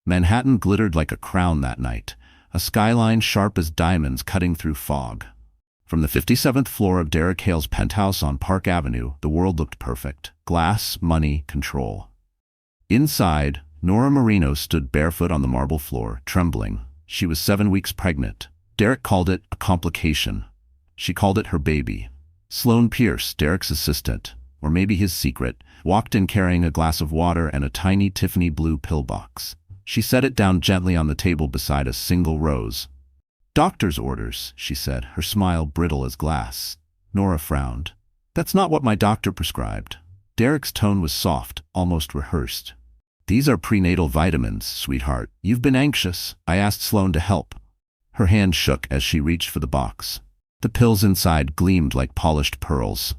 Manhattan glittered like a crown that night, a skyline sharp as diamonds cutting through fog. From the 57th floor of Derek Hale's penthouse on Park Avenue, the world looked perfect. Glass, money, control. Inside, Nora Marino stood barefoot on the marble floor, trembling. She was 7 weeks pregnant. Derek called it a complication. She called it her baby. Sloane Pierce, Derek's assistant, or maybe his secret, walked in carrying a glass of water and a tiny Tiffany blue pill box. She set it down gently on the table beside a single rose. "Doctor's orders," she said, her smile brittle as glass. Nora frowned. "That's not what my doctor prescribed." Derek's tone was soft, almost rehearsed. "These are prenatal vitamins, sweetheart. You've been anxious. I asked Sloane to help." Her hand shook as she reached for the box. The pills inside gleamed like polished pearls.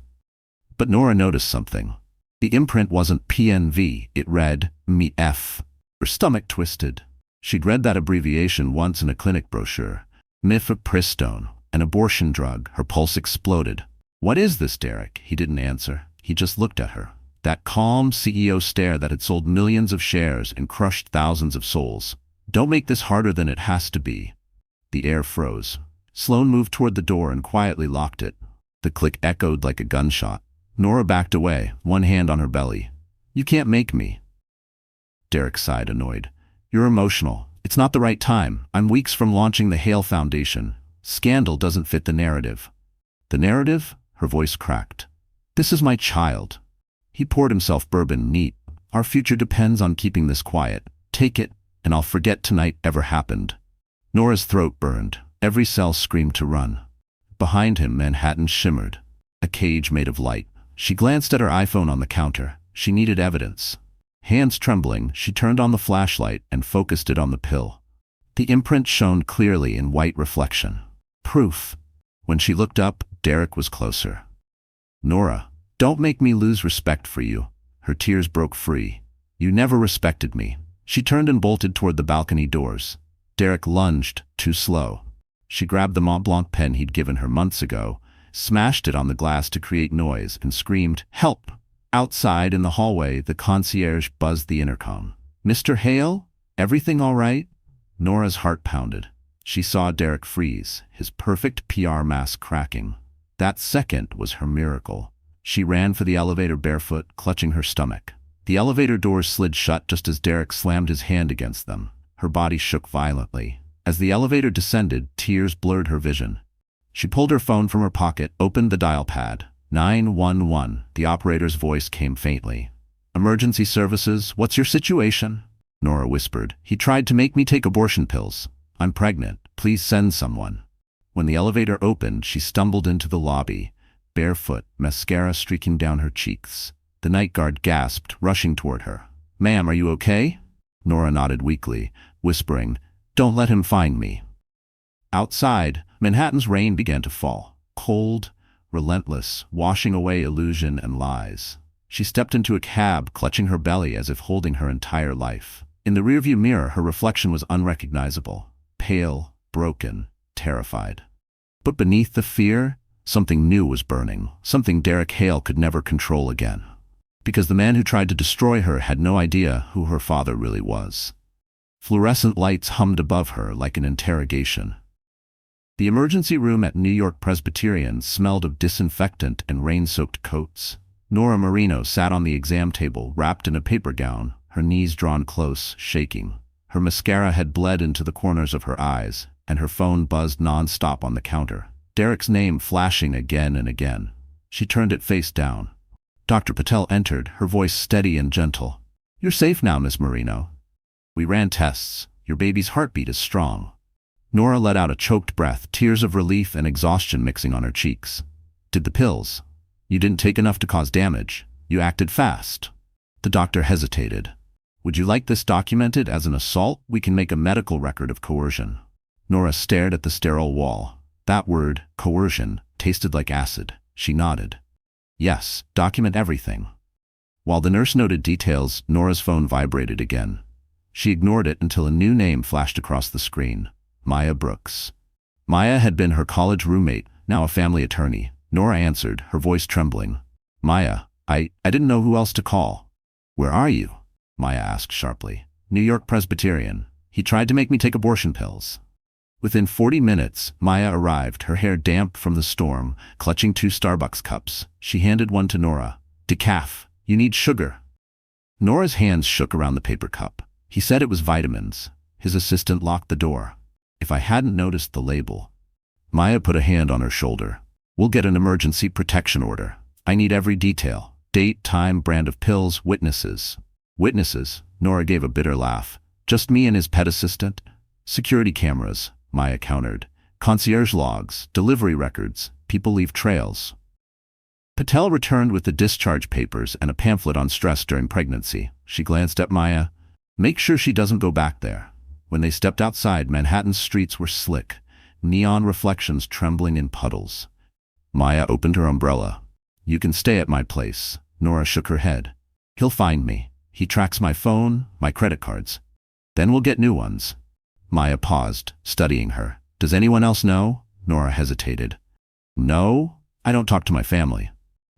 But Nora noticed something. The imprint wasn't PNV, it read MF. Her stomach twisted. She'd read that abbreviation once in a clinic brochure. Mifepristone, an abortion drug. Her pulse exploded. "What is this, Derek?" He didn't answer. He just looked at her. That calm CEO stare that had sold millions of shares and crushed thousands of souls. "Don't make this harder than it has to be." The air froze. Sloane moved toward the door and quietly locked it. The click echoed like a gunshot. Nora backed away, one hand on her belly. "You can't make me." Derek sighed, annoyed. "You're emotional. It's not the right time. I'm weeks from launching the Hale Foundation. Scandal doesn't fit the narrative." "The narrative?" Her voice cracked. "This is my child." He poured himself bourbon neat. "Our future depends on keeping this quiet. Take it, and I'll forget tonight ever happened." Nora's throat burned. Every cell screamed to run. Behind him, Manhattan shimmered. A cage made of light. She glanced at her iPhone on the counter. She needed evidence. Hands trembling, she turned on the flashlight and focused it on the pill. The imprint shone clearly in white reflection. Proof. When she looked up, Derek was closer. "Nora, don't make me lose respect for you." Her tears broke free. "You never respected me." She turned and bolted toward the balcony doors. Derek lunged, too slow. She grabbed the Mont Blanc pen he'd given her months ago, smashed it on the glass to create noise, and screamed, "Help!" Outside, in the hallway, the concierge buzzed the intercom. "Mr. Hale? Everything all right?" Nora's heart pounded. She saw Derek freeze, his perfect PR mask cracking. That second was her miracle. She ran for the elevator barefoot, clutching her stomach. The elevator doors slid shut just as Derek slammed his hand against them. Her body shook violently. As the elevator descended, tears blurred her vision. She pulled her phone from her pocket, opened the dial pad. 911. The operator's voice came faintly. "Emergency services, what's your situation?" Nora whispered. "He tried to make me take abortion pills. I'm pregnant. Please send someone." When the elevator opened, she stumbled into the lobby, barefoot, mascara streaking down her cheeks. The night guard gasped, rushing toward her. "Ma'am, are you okay?" Nora nodded weakly, whispering, "Don't let him find me." Outside, Manhattan's rain began to fall. Cold, relentless, washing away illusion and lies. She stepped into a cab, clutching her belly as if holding her entire life. In the rearview mirror, her reflection was unrecognizable. Pale, broken, terrified. But beneath the fear, something new was burning, something Derek Hale could never control again. Because the man who tried to destroy her had no idea who her father really was. Fluorescent lights hummed above her like an interrogation. The emergency room at New York Presbyterian smelled of disinfectant and rain-soaked coats. Nora Marino sat on the exam table, wrapped in a paper gown, her knees drawn close, shaking. Her mascara had bled into the corners of her eyes, and her phone buzzed non-stop on the counter. Derek's name flashing again and again. She turned it face down. Dr. Patel entered, her voice steady and gentle. "You're safe now, Miss Marino. We ran tests. Your baby's heartbeat is strong." Nora let out a choked breath, tears of relief and exhaustion mixing on her cheeks. "Did the pills? You didn't take enough to cause damage. You acted fast." The doctor hesitated. "Would you like this documented as an assault? We can make a medical record of coercion." Nora stared at the sterile wall. That word, coercion, tasted like acid. She nodded. "Yes, document everything." While the nurse noted details, Nora's phone vibrated again. She ignored it until a new name flashed across the screen. Maya Brooks. Maya had been her college roommate, now a family attorney. Nora answered, her voice trembling. "Maya, I didn't know who else to call." "Where are you?" Maya asked sharply. New York Presbyterian. He tried to make me take abortion pills. Within 40 minutes, Maya arrived, her hair damp from the storm, clutching 2 Starbucks cups. She handed one to Nora. Decaf. You need sugar. Nora's hands shook around the paper cup. He said it was vitamins. His assistant locked the door. If I hadn't noticed the label. Maya put a hand on her shoulder. We'll get an emergency protection order. I need every detail. Date, time, brand of pills, witnesses. Witnesses? Nora gave a bitter laugh. Just me and his pet assistant? Security cameras, Maya countered. Concierge logs, delivery records, people leave trails. Patel returned with the discharge papers and a pamphlet on stress during pregnancy. She glanced at Maya. Make sure she doesn't go back there. When they stepped outside, Manhattan's streets were slick, neon reflections trembling in puddles. Maya opened her umbrella. You can stay at my place. Nora shook her head. He'll find me. He tracks my phone, my credit cards. Then we'll get new ones. Maya paused, studying her. Does anyone else know? Nora hesitated. No, I don't talk to my family.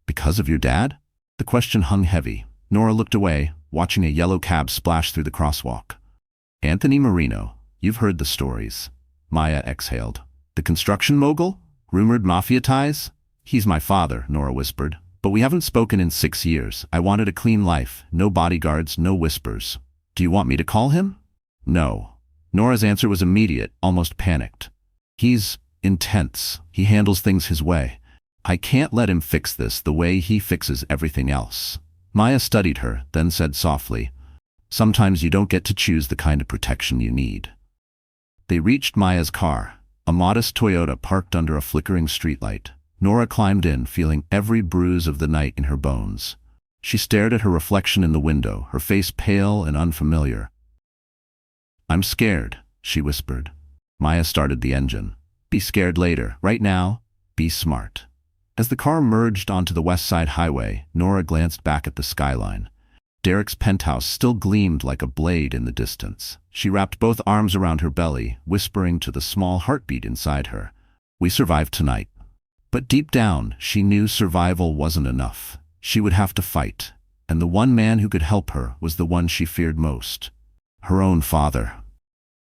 Because of your dad? The question hung heavy. Nora looked away, watching a yellow cab splash through the crosswalk. Anthony Marino, you've heard the stories. Maya exhaled. The construction mogul? Rumored mafia ties? He's my father, Nora whispered. But we haven't spoken in 6 years. I wanted a clean life, no bodyguards, no whispers. Do you want me to call him? No. Nora's answer was immediate, almost panicked. He's intense. He handles things his way. I can't let him fix this the way he fixes everything else. Maya studied her, then said softly, sometimes you don't get to choose the kind of protection you need. They reached Maya's car, a modest Toyota parked under a flickering streetlight. Nora climbed in, feeling every bruise of the night in her bones. She stared at her reflection in the window, her face pale and unfamiliar. I'm scared, she whispered. Maya started the engine. Be scared later. Right now, be smart. As the car merged onto the West Side Highway, Nora glanced back at the skyline. Derek's penthouse still gleamed like a blade in the distance. She wrapped both arms around her belly, whispering to the small heartbeat inside her. We survived tonight. But deep down, she knew survival wasn't enough. She would have to fight, and the one man who could help her was the one she feared most. Her own father.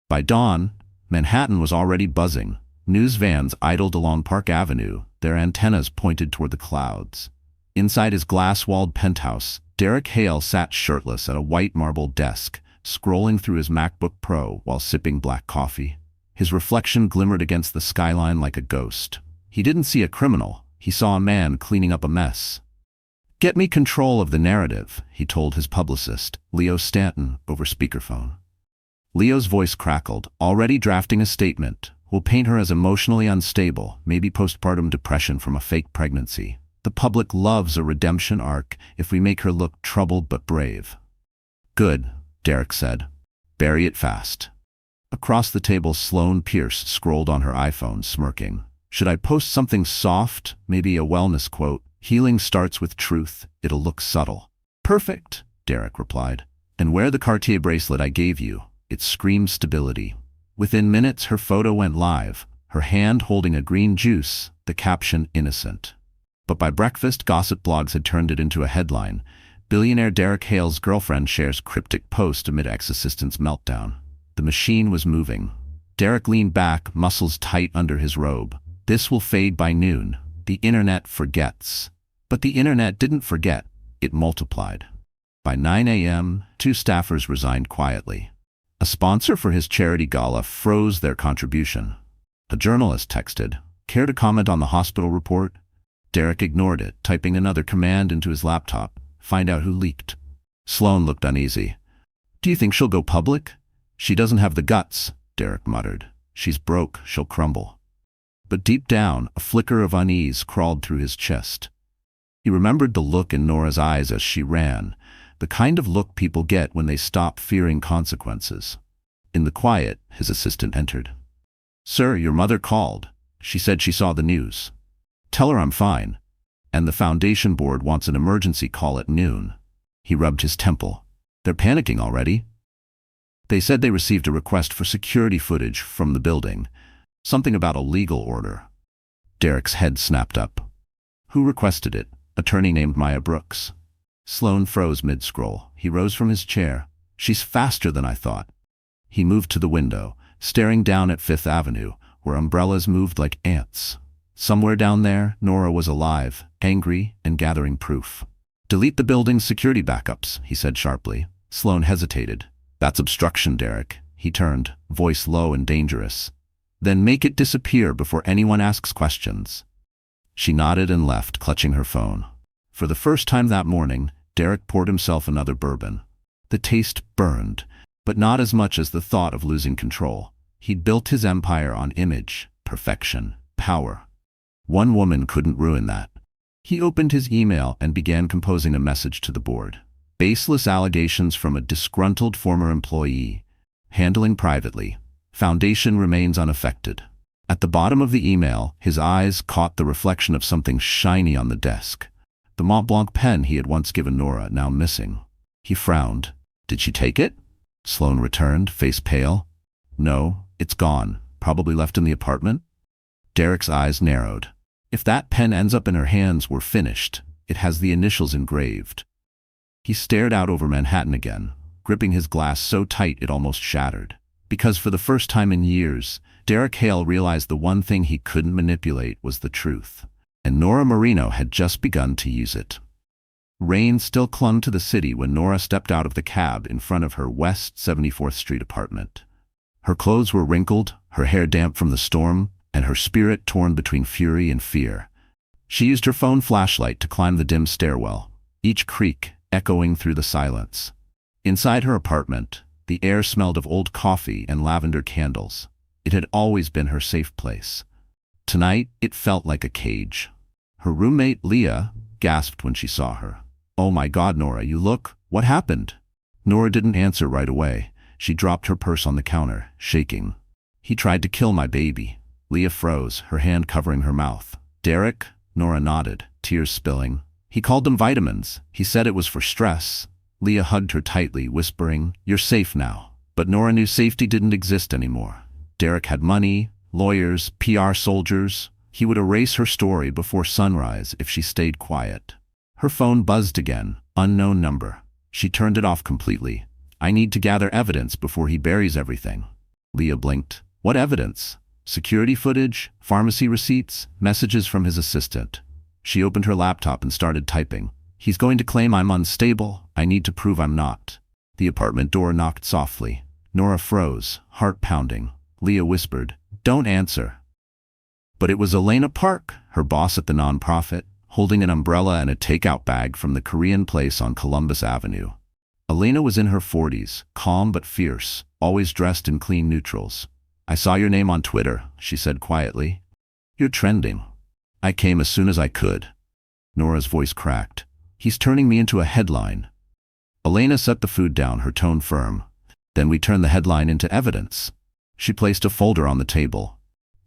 By dawn, Manhattan was already buzzing. News vans idled along Park Avenue, their antennas pointed toward the clouds. Inside his glass-walled penthouse, Derek Hale sat shirtless at a white marble desk, scrolling through his MacBook Pro while sipping black coffee. His reflection glimmered against the skyline like a ghost. He didn't see a criminal. He saw a man cleaning up a mess. Get me control of the narrative, he told his publicist, Leo Stanton, over speakerphone. Leo's voice crackled, already drafting a statement. We'll paint her as emotionally unstable, maybe postpartum depression from a fake pregnancy. The public loves a redemption arc if we make her look troubled but brave. Good, Derek said. Bury it fast. Across the table, Sloane Pierce scrolled on her iPhone, smirking. Should I post something soft, maybe a wellness quote? Healing starts with truth. It'll look subtle. Perfect, Derek replied. And wear the Cartier bracelet I gave you. It screams stability. Within minutes, her photo went live, her hand holding a green juice, the caption innocent. But by breakfast, gossip blogs had turned it into a headline. Billionaire Derek Hale's girlfriend shares cryptic post amid ex-assistant's meltdown. The machine was moving. Derek leaned back, muscles tight under his robe. This will fade by noon. The internet forgets. But the internet didn't forget. It multiplied. By 9 a.m., 2 staffers resigned quietly. A sponsor for his charity gala froze their contribution. A journalist texted, "Care to comment on the hospital report?" Derek ignored it, typing another command into his laptop. Find out who leaked. Sloane looked uneasy. Do you think she'll go public? She doesn't have the guts, Derek muttered. She's broke, she'll crumble. But deep down, a flicker of unease crawled through his chest. He remembered the look in Nora's eyes as she ran, the kind of look people get when they stop fearing consequences. In the quiet, his assistant entered. Sir, your mother called. She said she saw the news. Tell her I'm fine. And the foundation board wants an emergency call at noon. He rubbed his temple. They're panicking already. They said they received a request for security footage from the building. Something about a legal order. Derek's head snapped up. Who requested it? Attorney named Maya Brooks. Sloane froze mid-scroll. He rose from his chair. She's faster than I thought. He moved to the window, staring down at Fifth Avenue, where umbrellas moved like ants. Somewhere down there, Nora was alive, angry, and gathering proof. "Delete the building's security backups," he said sharply. Sloane hesitated. "That's obstruction, Derek." He turned, voice low and dangerous. "Then make it disappear before anyone asks questions." She nodded and left, clutching her phone. For the first time that morning, Derek poured himself another bourbon. The taste burned, but not as much as the thought of losing control. He'd built his empire on image, perfection, power. One woman couldn't ruin that. He opened his email and began composing a message to the board. Baseless allegations from a disgruntled former employee. Handling privately. Foundation remains unaffected. At the bottom of the email, his eyes caught the reflection of something shiny on the desk. The Mont Blanc pen he had once given Nora, now missing. He frowned. "Did she take it?" Sloane returned, face pale. "No, it's gone. Probably left in the apartment." Derek's eyes narrowed. "If that pen ends up in her hands, we're finished. It has the initials engraved." He stared out over Manhattan again, gripping his glass so tight it almost shattered. Because for the first time in years, Derek Hale realized the one thing he couldn't manipulate was the truth. And Nora Marino had just begun to use it. Rain still clung to the city when Nora stepped out of the cab in front of her West 74th Street apartment. Her clothes were wrinkled, her hair damp from the storm, and her spirit torn between fury and fear. She used her phone flashlight to climb the dim stairwell, each creak echoing through the silence. Inside her apartment, the air smelled of old coffee and lavender candles. It had always been her safe place. Tonight, it felt like a cage. Her roommate, Leah, gasped when she saw her. "Oh my God, Nora, you look... What happened?" Nora didn't answer right away. She dropped her purse on the counter, shaking. "He tried to kill my baby." Leah froze, her hand covering her mouth. "Derek?" Nora nodded, tears spilling. "He called them vitamins. He said it was for stress." Leah hugged her tightly, whispering, "You're safe now." But Nora knew safety didn't exist anymore. Derek had money, lawyers, PR soldiers. He would erase her story before sunrise if she stayed quiet. Her phone buzzed again, unknown number. She turned it off completely. "I need to gather evidence before he buries everything." Leah blinked. "What evidence?" "Security footage, pharmacy receipts, messages from his assistant." She opened her laptop and started typing. "He's going to claim I'm unstable. I need to prove I'm not." The apartment door knocked softly. Nora froze, heart pounding. Leah whispered, "Don't answer." But it was Elena Park, her boss at the nonprofit, holding an umbrella and a takeout bag from the Korean place on Columbus Avenue. Elena was in her 40s, calm but fierce, always dressed in clean neutrals. "I saw your name on Twitter," she said quietly. "You're trending." "I came as soon as I could." Nora's voice cracked. "He's turning me into a headline." Elena set the food down, her tone firm. "Then we turn the headline into evidence." She placed a folder on the table.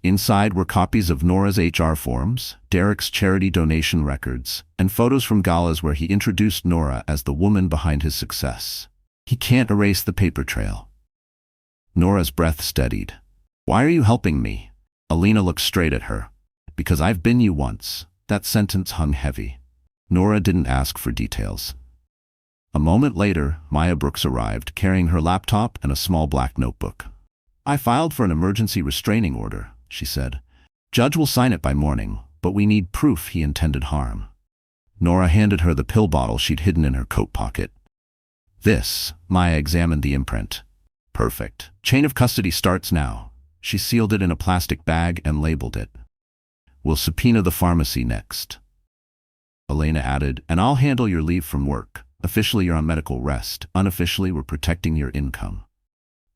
Inside were copies of Nora's HR forms, Derek's charity donation records, and photos from galas where he introduced Nora as the woman behind his success. He can't erase the paper trail. Nora's breath steadied. "Why are you helping me?" Elena looked straight at her. "Because I've been you once." That sentence hung heavy. Nora didn't ask for details. A moment later, Maya Brooks arrived, carrying her laptop and a small black notebook. "I filed for an emergency restraining order," she said. "Judge will sign it by morning, but we need proof he intended harm." Nora handed her the pill bottle she'd hidden in her coat pocket. "This," Maya examined the imprint. "Perfect. Chain of custody starts now." She sealed it in a plastic bag and labeled it. "We'll subpoena the pharmacy next." Elena added, "And I'll handle your leave from work. Officially, you're on medical rest. Unofficially, we're protecting your income."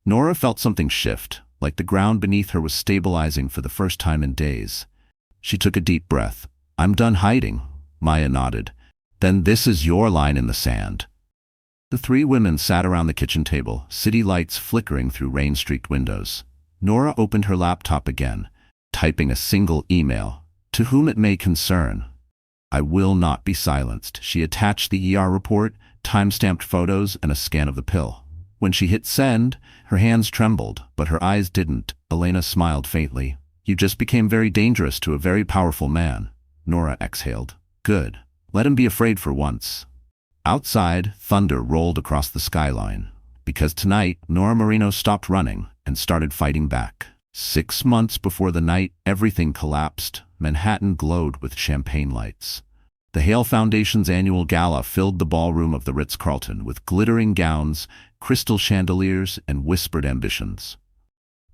Nora felt something shift, like the ground beneath her was stabilizing for the first time in days. She took a deep breath. "I'm done hiding," Maya nodded. "Then this is your line in the sand." The three women sat around the kitchen table, city lights flickering through rain-streaked windows. Nora opened her laptop again, typing a single email. "To whom it may concern. I will not be silenced." She attached the ER report, time-stamped photos, and a scan of the pill. When she hit send, her hands trembled, but her eyes didn't. Elena smiled faintly. "You just became very dangerous to a very powerful man." Nora exhaled. "Good. Let him be afraid for once." Outside, thunder rolled across the skyline. Because tonight, Nora Marino stopped running and started fighting back. 6 months before the night everything collapsed, Manhattan glowed with champagne lights. The Hale Foundation's annual gala filled the ballroom of the Ritz-Carlton with glittering gowns, crystal chandeliers, and whispered ambitions.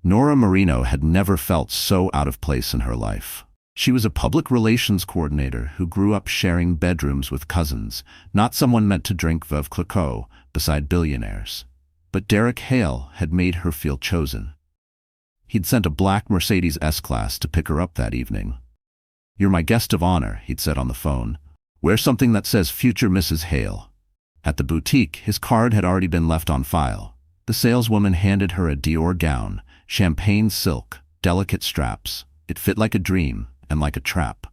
Nora Marino had never felt so out of place in her life. She was a public relations coordinator who grew up sharing bedrooms with cousins, not someone meant to drink Veuve Clicquot beside billionaires. But Derek Hale had made her feel chosen. He'd sent a black Mercedes S-Class to pick her up that evening. "You're my guest of honor," he'd said on the phone. "Wear something that says Future Mrs. Hale." At the boutique, his card had already been left on file. The saleswoman handed her a Dior gown, champagne silk, delicate straps. It fit like a dream and like a trap.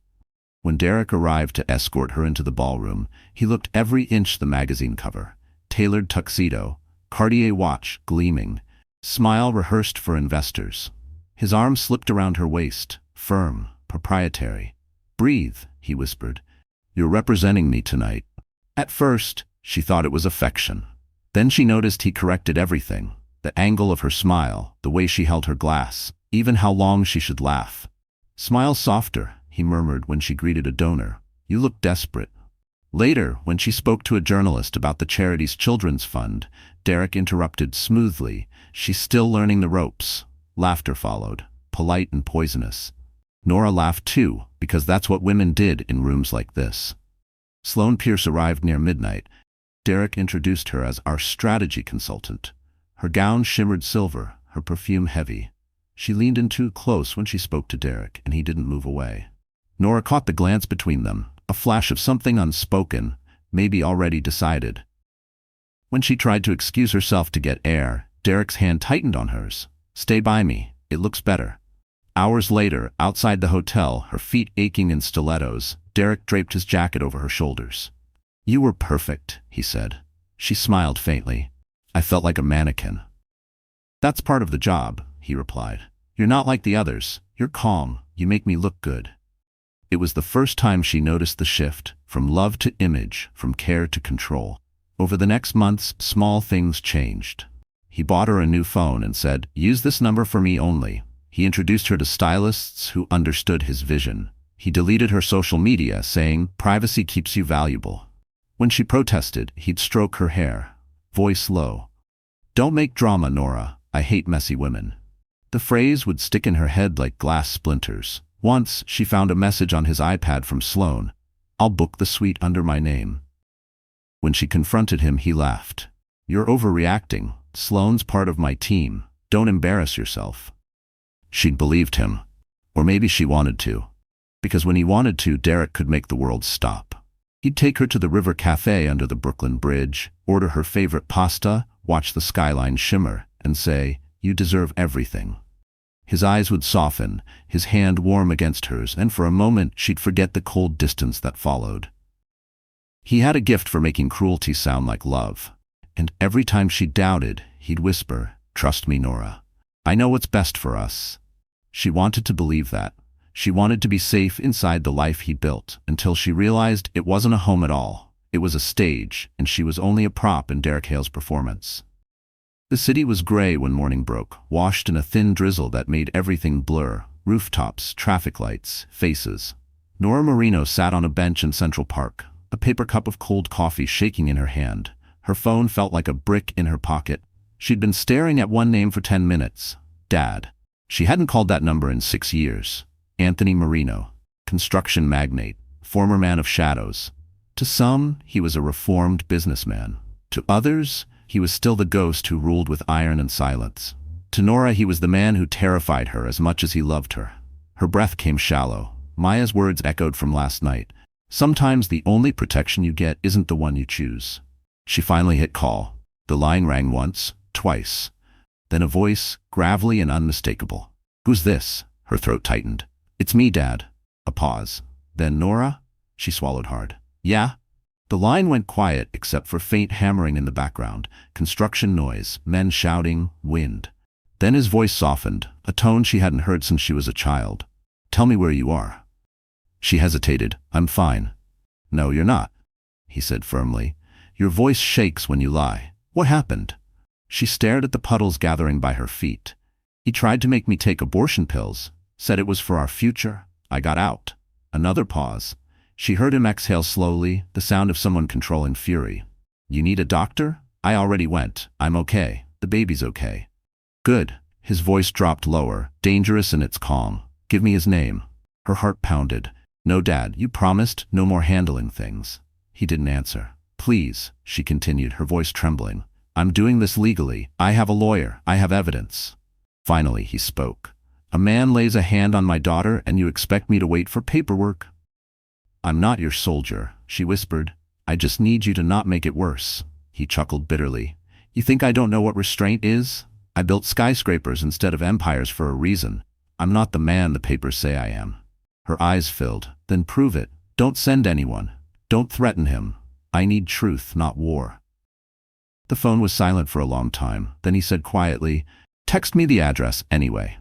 When Derek arrived to escort her into the ballroom, he looked every inch the magazine cover. Tailored tuxedo, Cartier watch gleaming, smile rehearsed for investors. His arm slipped around her waist, firm, proprietary. "Breathe," he whispered. "You're representing me tonight." At first, she thought it was affection. Then she noticed he corrected everything. The angle of her smile, the way she held her glass, even how long she should laugh. "Smile softer," he murmured when she greeted a donor. "You look desperate." Later, when she spoke to a journalist about the charity's children's fund, Derek interrupted smoothly. "She's still learning the ropes." Laughter followed, polite and poisonous. Nora laughed too, because that's what women did in rooms like this. Sloane Pierce arrived near midnight. Derek introduced her as our strategy consultant. Her gown shimmered silver, her perfume heavy. She leaned in too close when she spoke to Derek, and he didn't move away. Nora caught the glance between them, a flash of something unspoken, maybe already decided. When she tried to excuse herself to get air, Derek's hand tightened on hers. "Stay by me, it looks better." Hours later, outside the hotel, her feet aching in stilettos, Derek draped his jacket over her shoulders. "You were perfect," he said. She smiled faintly. "I felt like a mannequin." "That's part of the job," he replied. "You're not like the others. You're calm. You make me look good." It was the first time she noticed the shift, from love to image, from care to control. Over the next months, small things changed. He bought her a new phone and said, "Use this number for me only." He introduced her to stylists who understood his vision. He deleted her social media, saying, "Privacy keeps you valuable." When she protested, he'd stroke her hair, voice low. "Don't make drama, Nora. I hate messy women." The phrase would stick in her head like glass splinters. Once, she found a message on his iPad from Sloane. "I'll book the suite under my name." When she confronted him, he laughed. "You're overreacting. Sloane's part of my team. Don't embarrass yourself." She'd believed him. Or maybe she wanted to. Because when he wanted to, Derek could make the world stop. He'd take her to the River Cafe under the Brooklyn Bridge, order her favorite pasta, watch the skyline shimmer, and say, "You deserve everything." His eyes would soften, his hand warm against hers, and for a moment she'd forget the cold distance that followed. He had a gift for making cruelty sound like love. And every time she doubted, he'd whisper, "Trust me, Nora. I know what's best for us." She wanted to believe that. She wanted to be safe inside the life he built, until she realized it wasn't a home at all. It was a stage, and she was only a prop in Derek Hale's performance. The city was gray when morning broke, washed in a thin drizzle that made everything blur. Rooftops, traffic lights, faces. Nora Marino sat on a bench in Central Park, a paper cup of cold coffee shaking in her hand. Her phone felt like a brick in her pocket. She'd been staring at one name for 10 minutes. Dad. She hadn't called that number in 6 years. Anthony Marino, construction magnate, former man of shadows. To some, he was a reformed businessman. To others, he was still the ghost who ruled with iron and silence. To Nora, he was the man who terrified her as much as he loved her. Her breath came shallow. Maya's words echoed from last night. Sometimes the only protection you get isn't the one you choose. She finally hit call. The line rang once, twice. Then a voice, gravelly and unmistakable. "Who's this?" Her throat tightened. "It's me, Dad." A pause. Then, "Nora?" She swallowed hard. "Yeah?" The line went quiet except for faint hammering in the background, construction noise, men shouting, wind. Then his voice softened, a tone she hadn't heard since she was a child. "Tell me where you are." She hesitated. "I'm fine." "No, you're not," he said firmly. "Your voice shakes when you lie. What happened?" She stared at the puddles gathering by her feet. He tried to make me take abortion pills, said it was for our future. I got out. Another pause. She heard him exhale slowly, the sound of someone controlling fury. You need a doctor? I already went. I'm okay. The baby's okay. Good. His voice dropped lower, dangerous in its calm. Give me his name. Her heart pounded. No, Dad, you promised no more handling things. He didn't answer. Please, she continued, her voice trembling. I'm doing this legally. I have a lawyer. I have evidence. Finally, he spoke. A man lays a hand on my daughter and you expect me to wait for paperwork? I'm not your soldier, she whispered. I just need you to not make it worse. He chuckled bitterly. You think I don't know what restraint is? I built skyscrapers instead of empires for a reason. I'm not the man the papers say I am. Her eyes filled. Then prove it. Don't send anyone. Don't threaten him. I need truth, not war. The phone was silent for a long time. Then he said quietly, text me the address anyway.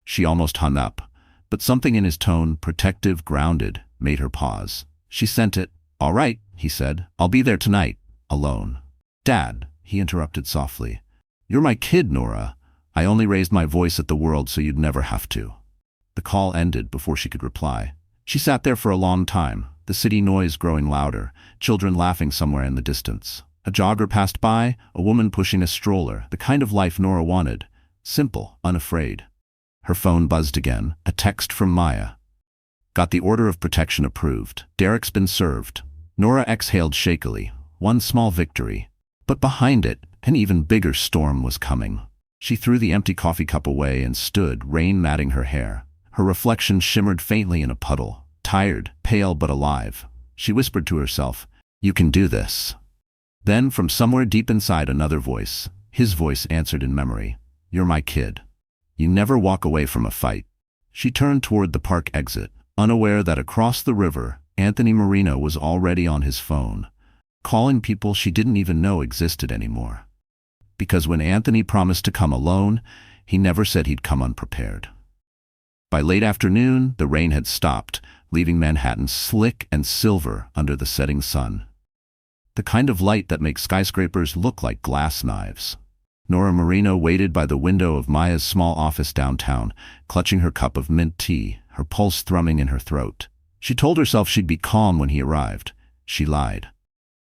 She almost hung up, but something in his tone, protective, grounded, made her pause. She sent it. All right, he said. I'll be there tonight, alone. Dad, he interrupted softly. You're my kid, Nora. I only raised my voice at the world so you'd never have to. The call ended before she could reply. She sat there for a long time, the city noise growing louder, children laughing somewhere in the distance. A jogger passed by, a woman pushing a stroller, the kind of life Nora wanted. Simple, unafraid. Her phone buzzed again, a text from Maya. Got the order of protection approved. Derek's been served. Nora exhaled shakily. One small victory. But behind it, an even bigger storm was coming. She threw the empty coffee cup away and stood, rain matting her hair. Her reflection shimmered faintly in a puddle. Tired, pale but alive. She whispered to herself, you can do this. Then from somewhere deep inside another voice. His voice answered in memory. You're my kid. You never walk away from a fight. She turned toward the park exit, unaware that across the river, Anthony Marino was already on his phone, calling people she didn't even know existed anymore. Because when Anthony promised to come alone, he never said he'd come unprepared. By late afternoon, the rain had stopped, leaving Manhattan slick and silver under the setting sun. The kind of light that makes skyscrapers look like glass knives. Nora Marino waited by the window of Maya's small office downtown, clutching her cup of mint tea, her pulse thrumming in her throat. She told herself she'd be calm when he arrived. She lied.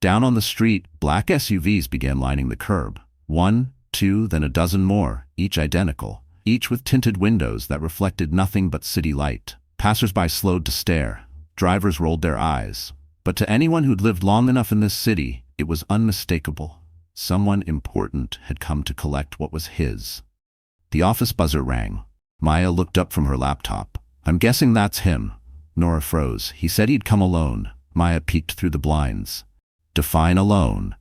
Down on the street, black SUVs began lining the curb. 1, 2, then a dozen more, each identical, each with tinted windows that reflected nothing but city light. Passers-by slowed to stare. Drivers rolled their eyes. But to anyone who'd lived long enough in this city, it was unmistakable. Someone important had come to collect what was his. The office buzzer rang. Maya looked up from her laptop. I'm guessing that's him. Nora froze. He said he'd come alone. Maya peeked through the blinds. Define alone.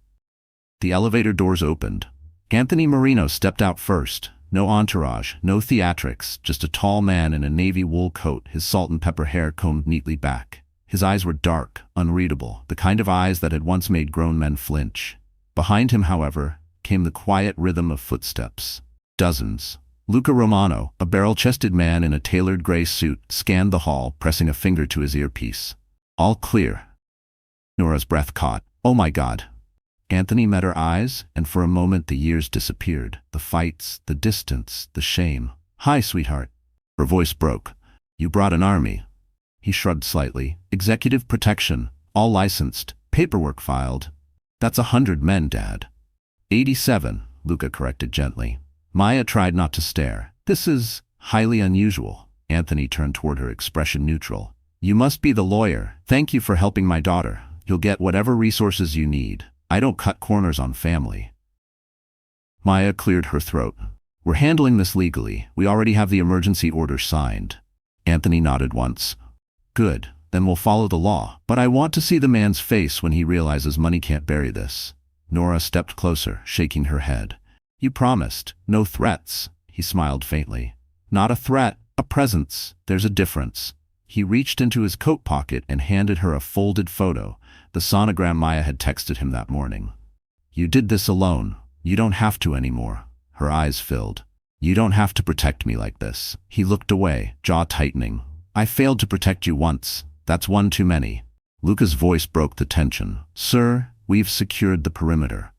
The elevator doors opened. Anthony Marino stepped out first. No entourage, no theatrics, just a tall man in a navy wool coat, his salt and pepper hair combed neatly back. His eyes were dark, unreadable, the kind of eyes that had once made grown men flinch. Behind him, however, came the quiet rhythm of footsteps. Dozens. Luca Romano, a barrel-chested man in a tailored gray suit, scanned the hall, pressing a finger to his earpiece. All clear. Nora's breath caught. Oh my God. Anthony met her eyes, and for a moment the years disappeared. The fights, the distance, the shame. Hi, sweetheart. Her voice broke. You brought an army. He shrugged slightly. Executive protection. All licensed. Paperwork filed. That's 100 men, Dad. 87, Luca corrected gently. Maya tried not to stare. This is highly unusual. Anthony turned toward her, expression neutral. You must be the lawyer. Thank you for helping my daughter. You'll get whatever resources you need. I don't cut corners on family. Maya cleared her throat. We're handling this legally. We already have the emergency order signed. Anthony nodded once. Good. Then we'll follow the law. But I want to see the man's face when he realizes money can't bury this. Nora stepped closer, shaking her head. You promised. No threats. He smiled faintly. Not a threat, a presence. There's a difference. He reached into his coat pocket and handed her a folded photo, the sonogram Maya had texted him that morning. You did this alone. You don't have to anymore. Her eyes filled. You don't have to protect me like this. He looked away, jaw tightening. I failed to protect you once. That's one too many. Luca's voice broke the tension. Sir, we've secured the perimeter.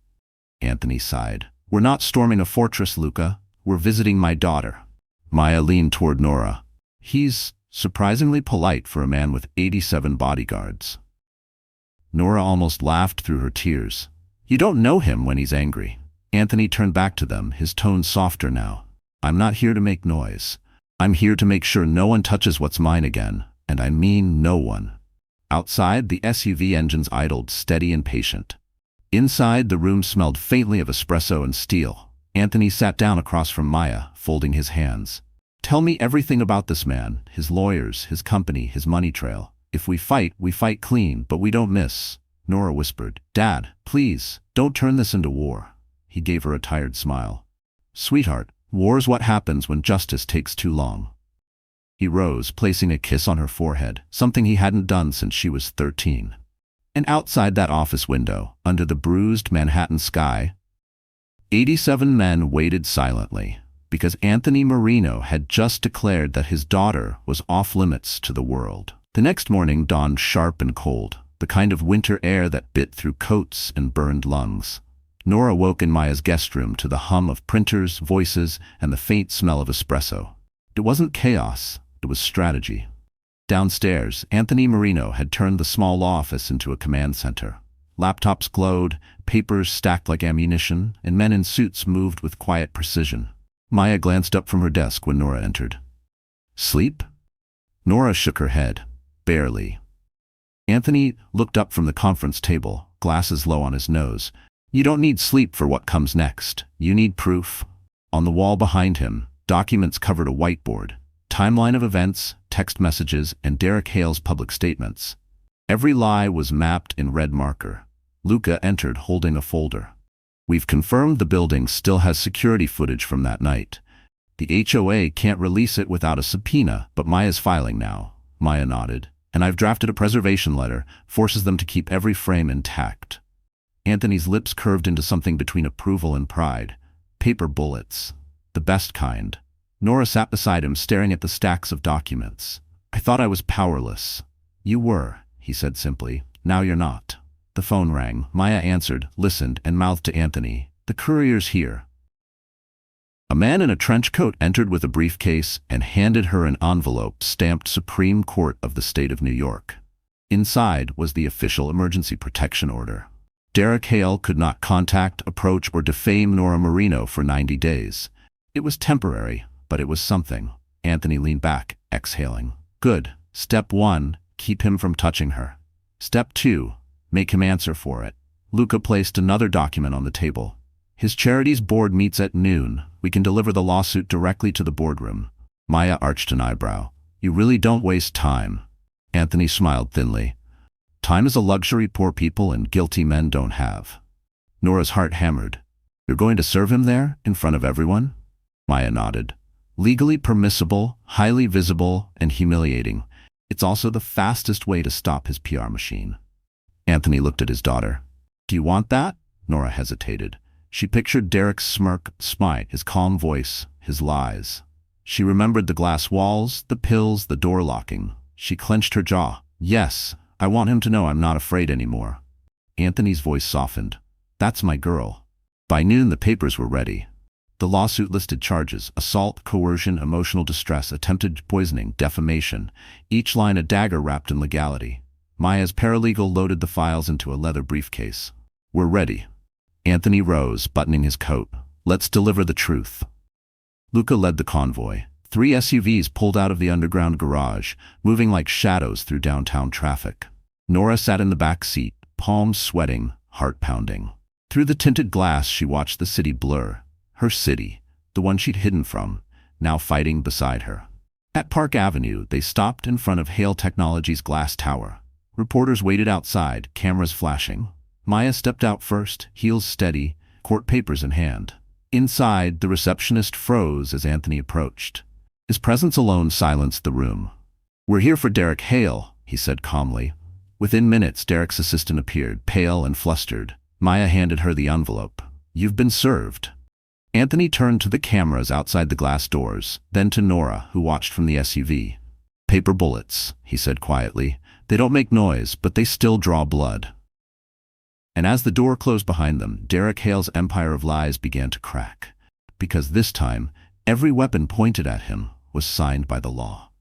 Anthony sighed. We're not storming a fortress, Luca. We're visiting my daughter. Maya leaned toward Nora. He's surprisingly polite for a man with 87 bodyguards. Nora almost laughed through her tears. You don't know him when he's angry. Anthony turned back to them, his tone softer now. I'm not here to make noise. I'm here to make sure no one touches what's mine again, and I mean no one. Outside, the SUV engines idled, steady and patient. Inside, the room smelled faintly of espresso and steel. Anthony sat down across from Maya, folding his hands. Tell me everything about this man, his lawyers, his company, his money trail. If we fight clean, but we don't miss. Nora whispered. Dad, please, don't turn this into war. He gave her a tired smile. Sweetheart, war's what happens when justice takes too long. He rose, placing a kiss on her forehead, something he hadn't done since she was 13. And outside that office window, under the bruised Manhattan sky, 87 men waited silently, because Anthony Marino had just declared that his daughter was off-limits to the world. The next morning dawned sharp and cold, the kind of winter air that bit through coats and burned lungs. Nora woke in Maya's guest room to the hum of printers, voices, and the faint smell of espresso. It wasn't chaos, it was strategy. Downstairs, Anthony Marino had turned the small law office into a command center. Laptops glowed, papers stacked like ammunition, and men in suits moved with quiet precision. Maya glanced up from her desk when Nora entered. Sleep? Nora shook her head. Barely. Anthony looked up from the conference table, glasses low on his nose. You don't need sleep for what comes next. You need proof. On the wall behind him, documents covered a whiteboard. Timeline of events, text messages, and Derek Hale's public statements. Every lie was mapped in red marker. Luca entered holding a folder. We've confirmed the building still has security footage from that night. The HOA can't release it without a subpoena, but Maya's filing now. Maya nodded. And I've drafted a preservation letter, forces them to keep every frame intact. Anthony's lips curved into something between approval and pride. Paper bullets. The best kind. Nora sat beside him, staring at the stacks of documents. I thought I was powerless. You were, he said simply. Now you're not. The phone rang. Maya answered, listened, and mouthed to Anthony. The courier's here. A man in a trench coat entered with a briefcase and handed her an envelope stamped Supreme Court of the State of New York. Inside was the official emergency protection order. Derek Hale could not contact, approach, or defame Nora Marino for 90 days. It was temporary, but it was something. Anthony leaned back, exhaling. Good. Step 1, keep him from touching her. Step 2, make him answer for it. Luca placed another document on the table. His charity's board meets at noon. We can deliver the lawsuit directly to the boardroom. Maya arched an eyebrow. You really don't waste time. Anthony smiled thinly. Time is a luxury poor people and guilty men don't have. Nora's heart hammered. You're going to serve him there, in front of everyone? Maya nodded. Legally permissible, highly visible, and humiliating. It's also the fastest way to stop his PR machine. Anthony looked at his daughter. Do you want that? Nora hesitated. She pictured Derek's smirk, smile, his calm voice, his lies. She remembered the glass walls, the pills, the door locking. She clenched her jaw. Yes, I want him to know I'm not afraid anymore. Anthony's voice softened. That's my girl. By noon, the papers were ready. The lawsuit listed charges: assault, coercion, emotional distress, attempted poisoning, defamation, each line a dagger wrapped in legality. Maya's paralegal loaded the files into a leather briefcase. We're ready. Anthony rose, buttoning his coat. Let's deliver the truth. Luca led the convoy. 3 SUVs pulled out of the underground garage, moving like shadows through downtown traffic. Nora sat in the back seat, palms sweating, heart pounding. Through the tinted glass, she watched the city blur. Her city, the one she'd hidden from, now fighting beside her. At Park Avenue, they stopped in front of Hale Technologies' glass tower. Reporters waited outside, cameras flashing. Maya stepped out first, heels steady, court papers in hand. Inside, the receptionist froze as Anthony approached. His presence alone silenced the room. We're here for Derek Hale, he said calmly. Within minutes, Derek's assistant appeared, pale and flustered. Maya handed her the envelope. You've been served. Anthony turned to the cameras outside the glass doors, then to Nora, who watched from the SUV. Paper bullets, he said quietly. They don't make noise, but they still draw blood. And as the door closed behind them, Derek Hale's empire of lies began to crack. Because this time, every weapon pointed at him was signed by the law.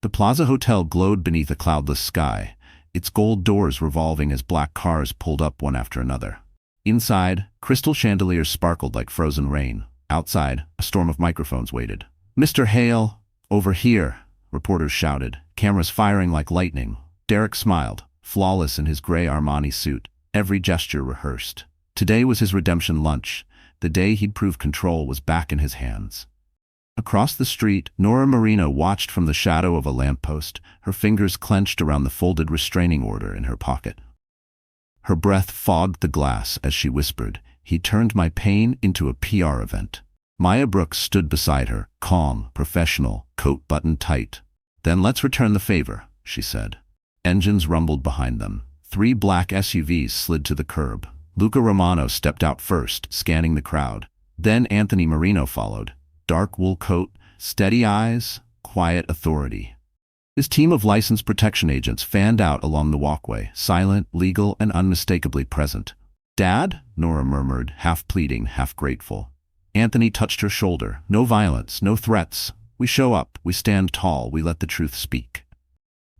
The Plaza Hotel glowed beneath a cloudless sky, its gold doors revolving as black cars pulled up one after another. Inside, crystal chandeliers sparkled like frozen rain. Outside, a storm of microphones waited. "Mr. Hale, over here," reporters shouted, cameras firing like lightning. Derek smiled, flawless in his gray Armani suit, every gesture rehearsed. Today was his redemption lunch. The day he'd prove control was back in his hands. Across the street, Nora Marino watched from the shadow of a lamppost, her fingers clenched around the folded restraining order in her pocket. Her breath fogged the glass as she whispered, "He turned my pain into a PR event." Maya Brooks stood beside her, calm, professional, coat buttoned tight. "Then let's return the favor," she said. Engines rumbled behind them. 3 black SUVs slid to the curb. Luca Romano stepped out first, scanning the crowd. Then Anthony Marino followed. Dark wool coat, steady eyes, quiet authority. His team of licensed protection agents fanned out along the walkway, silent, legal, and unmistakably present. "Dad?" Nora murmured, half pleading, half grateful. Anthony touched her shoulder. "No violence, no threats. We show up, we stand tall, we let the truth speak."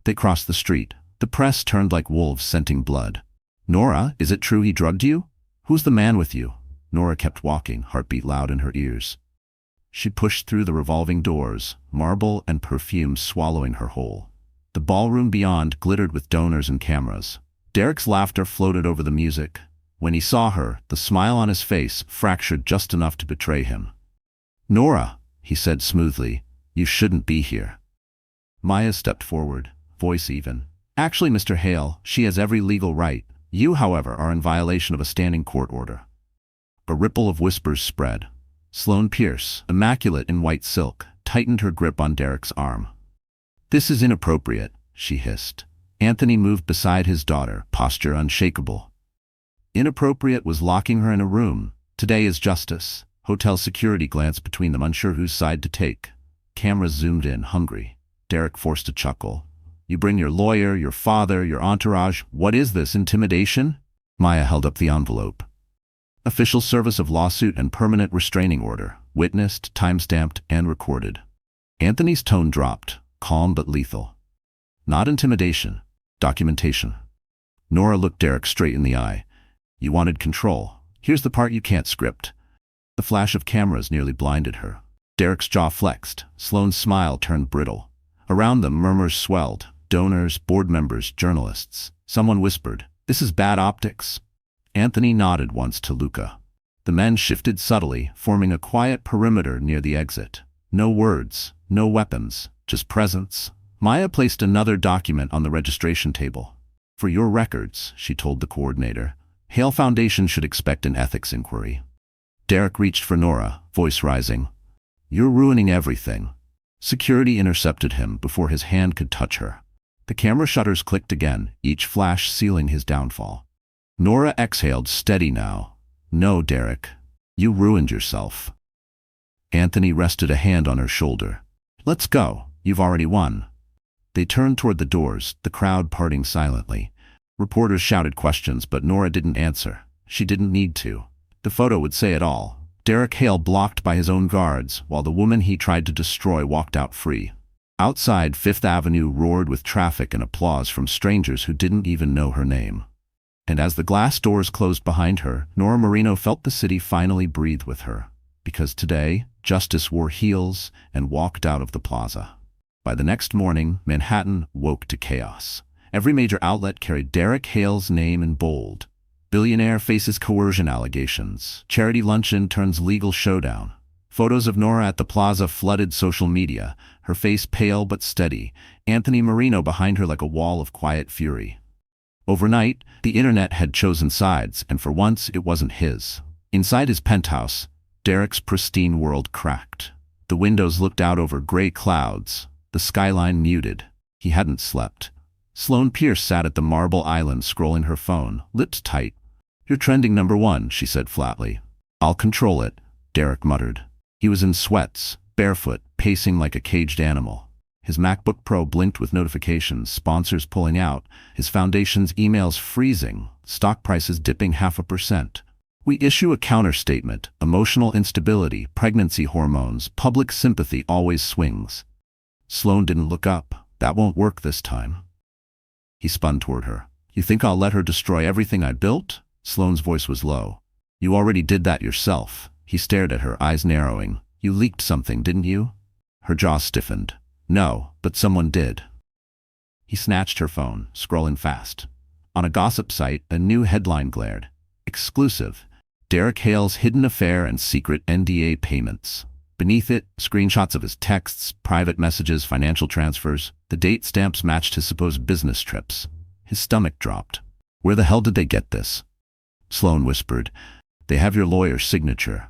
They crossed the street. The press turned like wolves scenting blood. "Nora, is it true he drugged you? Who's the man with you?" Nora kept walking, heartbeat loud in her ears. She pushed through the revolving doors, marble and perfume swallowing her whole. The ballroom beyond glittered with donors and cameras. Derek's laughter floated over the music. When he saw her, the smile on his face fractured just enough to betray him. "Nora," he said smoothly, "you shouldn't be here." Maya stepped forward, voice even. "Actually, Mr. Hale, she has every legal right. You, however, are in violation of a standing court order." A ripple of whispers spread. Sloane Pierce, immaculate in white silk, tightened her grip on Derek's arm. "This is inappropriate," she hissed. Anthony moved beside his daughter, posture unshakable. Inappropriate was locking her in a room. Today is justice. Hotel security glanced between them, unsure whose side to take. Cameras zoomed in, hungry. Derek forced a chuckle. "You bring your lawyer, your father, your entourage. What is this, intimidation?" Maya held up the envelope. "Official service of lawsuit and permanent restraining order, witnessed, time-stamped, and recorded." Anthony's tone dropped, calm but lethal. "Not intimidation, documentation." Nora looked Derek straight in the eye. "You wanted control. Here's the part you can't script." The flash of cameras nearly blinded her. Derek's jaw flexed. Sloane's smile turned brittle. Around them, murmurs swelled. Donors, board members, journalists. Someone whispered, "This is bad optics." Anthony nodded once to Luca. The men shifted subtly, forming a quiet perimeter near the exit. No words, no weapons, just presence. Maya placed another document on the registration table. "For your records," she told the coordinator, "Hale Foundation should expect an ethics inquiry." Derek reached for Nora, voice rising. "You're ruining everything." Security intercepted him before his hand could touch her. The camera shutters clicked again, each flash sealing his downfall. Nora exhaled, steady now. "No, Derek. You ruined yourself." Anthony rested a hand on her shoulder. "Let's go. You've already won." They turned toward the doors, the crowd parting silently. Reporters shouted questions, but Nora didn't answer. She didn't need to. The photo would say it all. Derek Hale blocked by his own guards, while the woman he tried to destroy walked out free. Outside, Fifth Avenue roared with traffic and applause from strangers who didn't even know her name. And as the glass doors closed behind her, Nora Marino felt the city finally breathe with her. Because today, justice wore heels and walked out of the plaza. By the next morning, Manhattan woke to chaos. Every major outlet carried Derek Hale's name in bold. Billionaire faces coercion allegations. Charity luncheon turns legal showdown. Photos of Nora at the plaza flooded social media, her face pale but steady, Anthony Marino behind her like a wall of quiet fury. Overnight, the internet had chosen sides, and for once it wasn't his. Inside his penthouse, Derek's pristine world cracked. The windows looked out over gray clouds, the skyline muted. He hadn't slept. Sloane Pierce sat at the marble island scrolling her phone, lips tight. "You're trending #1, she said flatly. "I'll control it," Derek muttered. He was in sweats, barefoot, pacing like a caged animal. His MacBook Pro blinked with notifications, sponsors pulling out, his foundation's emails freezing, stock prices dipping 0.5%. We issue a counter-statement: emotional instability, pregnancy hormones, public sympathy always swings. Sloane didn't look up. That won't work this time. He spun toward her. You think I'll let her destroy everything I built? Sloane's voice was low. You already did that yourself. He stared at her, eyes narrowing. You leaked something, didn't you? Her jaw stiffened. No, but someone did. He snatched her phone, scrolling fast. On a gossip site, a new headline glared. Exclusive. Derek Hale's hidden affair and secret NDA payments. Beneath it, screenshots of his texts, private messages, financial transfers. The date stamps matched his supposed business trips. His stomach dropped. Where the hell did they get this? Sloane whispered. They have your lawyer's signature.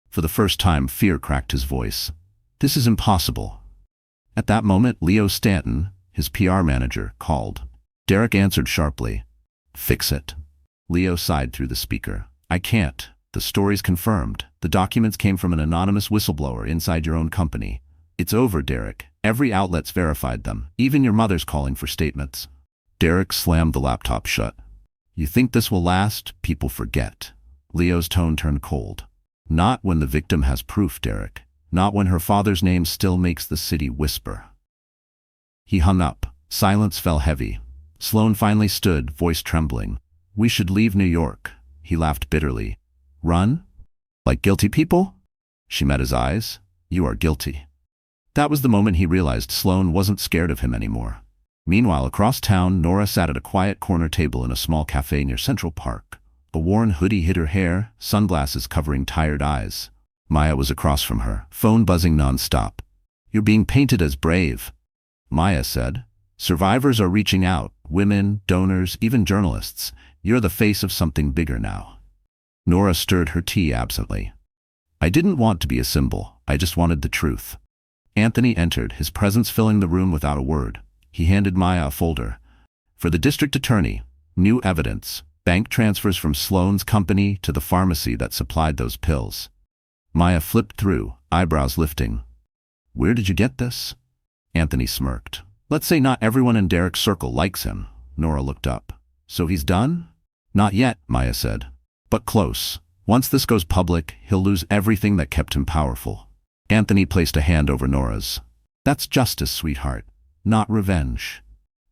For the first time, fear cracked his voice. This is impossible. At that moment, Leo Stanton, his PR manager, called. Derek answered sharply. Fix it. Leo sighed through the speaker. I can't. The story's confirmed. The documents came from an anonymous whistleblower inside your own company. It's over, Derek. Every outlet's verified them. Even your mother's calling for statements. Derek slammed the laptop shut. You think this will last? People forget. Leo's tone turned cold. Not when the victim has proof, Derek. Not when her father's name still makes the city whisper. He hung up. Silence fell heavy. Sloane finally stood, voice trembling. We should leave New York. He laughed bitterly. Run? Like guilty people? She met his eyes. You are guilty. That was the moment he realized Sloane wasn't scared of him anymore. Meanwhile, across town, Nora sat at a quiet corner table in a small cafe near Central Park. A worn hoodie hid her hair, sunglasses covering tired eyes. Maya was across from her, phone buzzing nonstop. You're being painted as brave, Maya said. Survivors are reaching out, women, donors, even journalists. You're the face of something bigger now. Nora stirred her tea absently. I didn't want to be a symbol, I just wanted the truth. Anthony entered, his presence filling the room without a word. He handed Maya a folder. For the district attorney, new evidence, bank transfers from Sloane's company to the pharmacy that supplied those pills. Maya flipped through, eyebrows lifting. Where did you get this? Anthony smirked. Let's say not everyone in Derek's circle likes him. Nora looked up. So he's done? Not yet, Maya said. But close. Once this goes public, he'll lose everything that kept him powerful. Anthony placed a hand over Nora's. That's justice, sweetheart. Not revenge.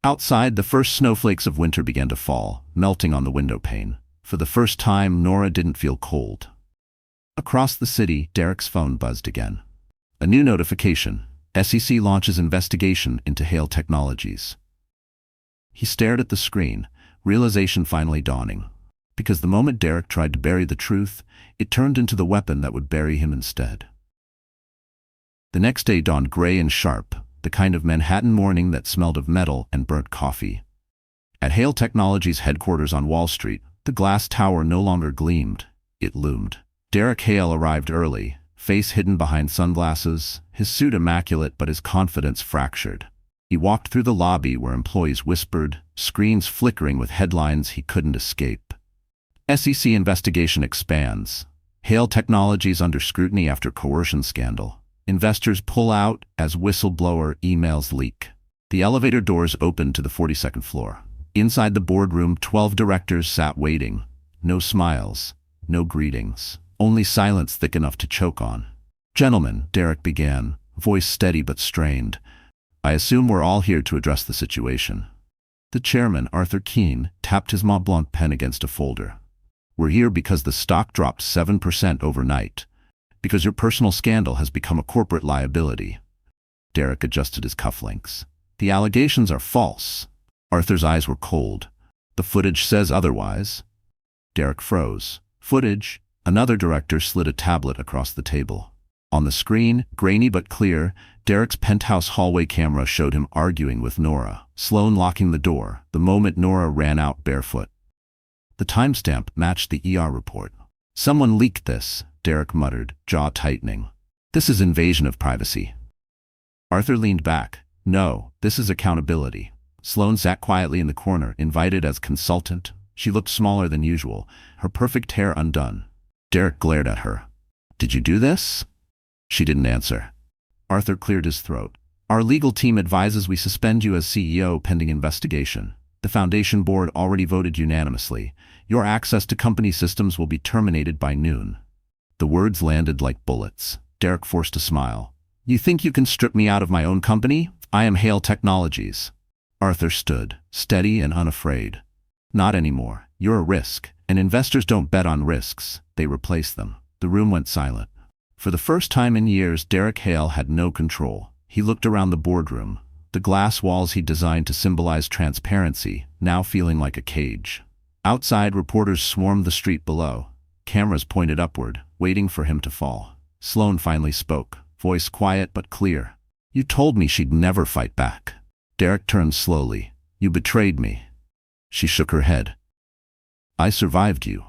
Outside, the first snowflakes of winter began to fall, melting on the window pane. For the first time, Nora didn't feel cold. Across the city, Derek's phone buzzed again. A new notification. SEC launches investigation into Hale Technologies. He stared at the screen, realization finally dawning. Because the moment Derek tried to bury the truth, it turned into the weapon that would bury him instead. The next day dawned gray and sharp, the kind of Manhattan morning that smelled of metal and burnt coffee. At Hale Technologies' headquarters on Wall Street, the glass tower no longer gleamed, it loomed. Derek Hale arrived early, face hidden behind sunglasses, his suit immaculate but his confidence fractured. He walked through the lobby where employees whispered, screens flickering with headlines he couldn't escape. SEC investigation expands. Hale Technologies under scrutiny after coercion scandal. Investors pull out as whistleblower emails leak. The elevator doors opened to the 42nd floor. Inside the boardroom, 12 directors sat waiting. No smiles, no greetings, only silence thick enough to choke on. Gentlemen, Derek began, voice steady but strained. I assume we're all here to address the situation. The chairman, Arthur Keene, tapped his Mont Blanc pen against a folder. We're here because the stock dropped 7% overnight. Because your personal scandal has become a corporate liability. Derek adjusted his cufflinks. The allegations are false. Arthur's eyes were cold. The footage says otherwise. Derek froze. Footage? Another director slid a tablet across the table. On the screen, grainy but clear, Derek's penthouse hallway camera showed him arguing with Nora, Sloane locking the door, the moment Nora ran out barefoot. The timestamp matched the ER report. Someone leaked this, Derek muttered, jaw tightening. This is invasion of privacy. Arthur leaned back. No, this is accountability. Sloane sat quietly in the corner, invited as consultant. She looked smaller than usual, her perfect hair undone. Derek glared at her. Did you do this? She didn't answer. Arthur cleared his throat. Our legal team advises we suspend you as CEO pending investigation. The Foundation Board already voted unanimously. Your access to company systems will be terminated by noon. The words landed like bullets. Derek forced a smile. You think you can strip me out of my own company? I am Hale Technologies. Arthur stood, steady and unafraid. Not anymore. You're a risk, and investors don't bet on risks. They replace them. The room went silent. For the first time in years, Derek Hale had no control. He looked around the boardroom, the glass walls he designed to symbolize transparency, now feeling like a cage. Outside, reporters swarmed the street below. Cameras pointed upward, waiting for him to fall. Sloan finally spoke, voice quiet but clear. You told me she'd never fight back. Derek turned slowly. You betrayed me. She shook her head. I survived you.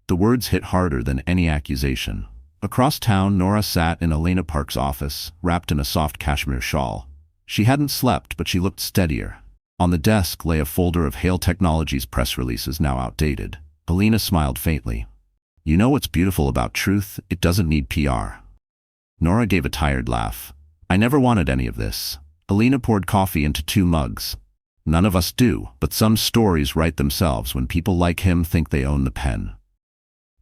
The words hit harder than any accusation. Across town, Nora sat in Elena Park's office, wrapped in a soft cashmere shawl. She hadn't slept, but she looked steadier. On the desk lay a folder of Hale Technologies press releases now outdated. Elena smiled faintly. You know what's beautiful about truth? It doesn't need PR. Nora gave a tired laugh. I never wanted any of this. Elena poured coffee into 2 mugs. None of us do, but some stories write themselves when people like him think they own the pen.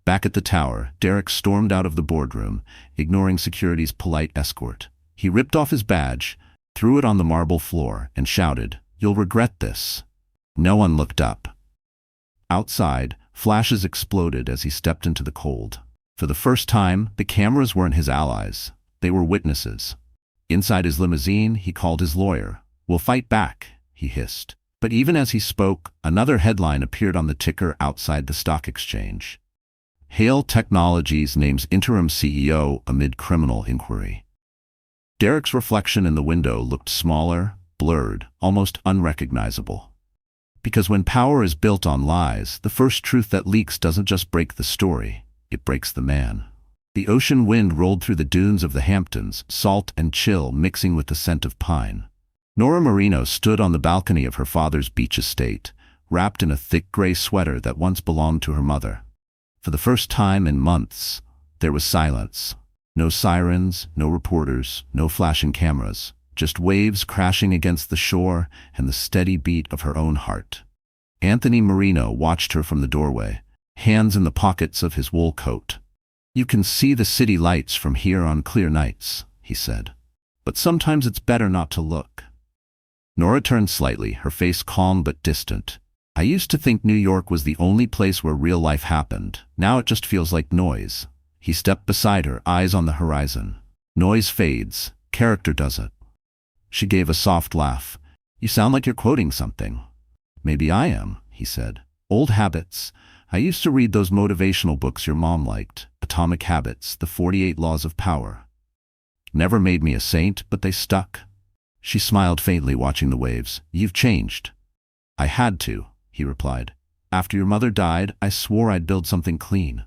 Back at the tower, Derek stormed out of the boardroom, ignoring security's polite escort. He ripped off his badge, threw it on the marble floor, and shouted, You'll regret this. No one looked up. Outside, flashes exploded as he stepped into the cold. For the first time, the cameras weren't his allies. They were witnesses. Inside his limousine, he called his lawyer. We'll fight back, he hissed. But even as he spoke, another headline appeared on the ticker outside the stock exchange. Hale Technologies names interim CEO amid criminal inquiry. Derek's reflection in the window looked smaller, blurred, almost unrecognizable. Because when power is built on lies, the first truth that leaks doesn't just break the story, it breaks the man. The ocean wind rolled through the dunes of the Hamptons, salt and chill mixing with the scent of pine. Nora Marino stood on the balcony of her father's beach estate, wrapped in a thick gray sweater that once belonged to her mother. For the first time in months, there was silence. No sirens, no reporters, no flashing cameras, just waves crashing against the shore and the steady beat of her own heart. Anthony Marino watched her from the doorway, hands in the pockets of his wool coat. You can see the city lights from here on clear nights, he said. But sometimes it's better not to look. Nora turned slightly, her face calm but distant. I used to think New York was the only place where real life happened. Now it just feels like noise. He stepped beside her, eyes on the horizon. Noise fades, character doesn't. She gave a soft laugh. You sound like you're quoting something. Maybe I am, he said. Old habits. I used to read those motivational books your mom liked. Atomic Habits, The 48 Laws of Power. Never made me a saint, but they stuck. She smiled faintly, watching the waves. You've changed. I had to, he replied. After your mother died, I swore I'd build something clean.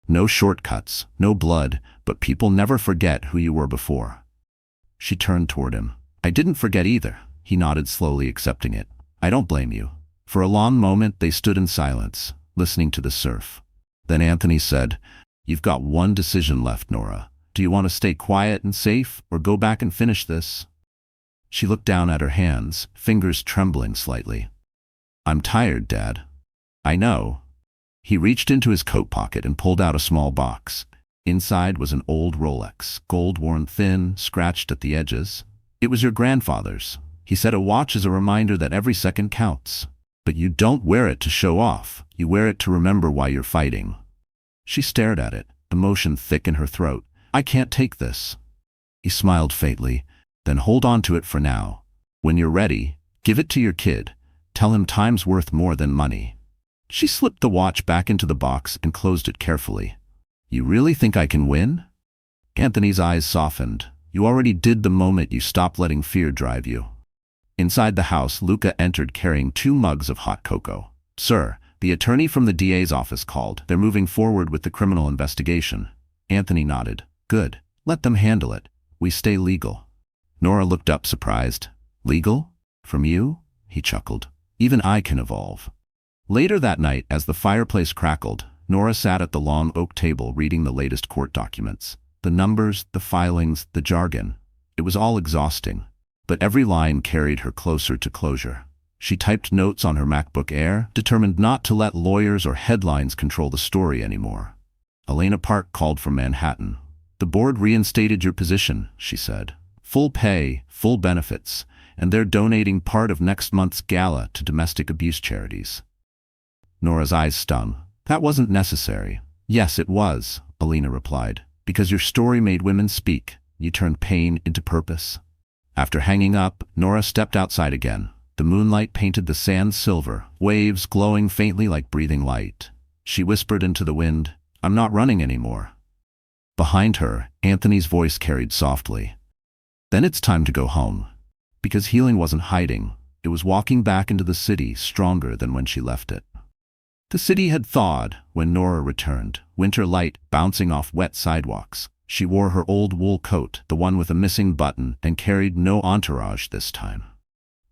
No shortcuts, no blood, but people never forget who you were before. She turned toward him. I didn't forget either. He nodded slowly, accepting it. I don't blame you. For a long moment, they stood in silence, listening to the surf. Then Anthony said, You've got one decision left, Nora. Do you want to stay quiet and safe, or go back and finish this? She looked down at her hands, fingers trembling slightly. I'm tired, Dad. I know. He reached into his coat pocket and pulled out a small box. Inside was an old Rolex, gold worn thin, scratched at the edges. It was your grandfather's. He said a watch is a reminder that every second counts. But you don't wear it to show off. You wear it to remember why you're fighting. She stared at it, emotion thick in her throat. I can't take this. He smiled faintly. Then hold on to it for now. When you're ready, give it to your kid. Tell him time's worth more than money. She slipped the watch back into the box and closed it carefully. You really think I can win? Anthony's eyes softened. You already did the moment you stopped letting fear drive you. Inside the house, Luca entered carrying 2 mugs of hot cocoa. Sir, the attorney from the DA's office called. They're moving forward with the criminal investigation. Anthony nodded. Good. Let them handle it. We stay legal. Nora looked up, surprised. Legal? From you? He chuckled. Even I can evolve. Later that night, as the fireplace crackled, Nora sat at the long oak table reading the latest court documents. The numbers, the filings, the jargon. It was all exhausting. but every line carried her closer to closure. She typed notes on her MacBook Air, determined not to let lawyers or headlines control the story anymore. Elena Park called from Manhattan. "The board reinstated your position," she said. "Full pay, full benefits, and they're donating part of next month's gala to domestic abuse charities." Nora's eyes stung. "That wasn't necessary." "Yes, it was," Elena replied. "Because your story made women speak. You turned pain into purpose." After hanging up, Nora stepped outside again. The moonlight painted the sand silver, waves glowing faintly like breathing light. She whispered into the wind, "I'm not running anymore." Behind her, Anthony's voice carried softly. "Then it's time to go home." Because healing wasn't hiding, it was walking back into the city stronger than when she left it. The city had thawed when Nora returned, winter light bouncing off wet sidewalks. She wore her old wool coat, the one with a missing button, and carried no entourage this time.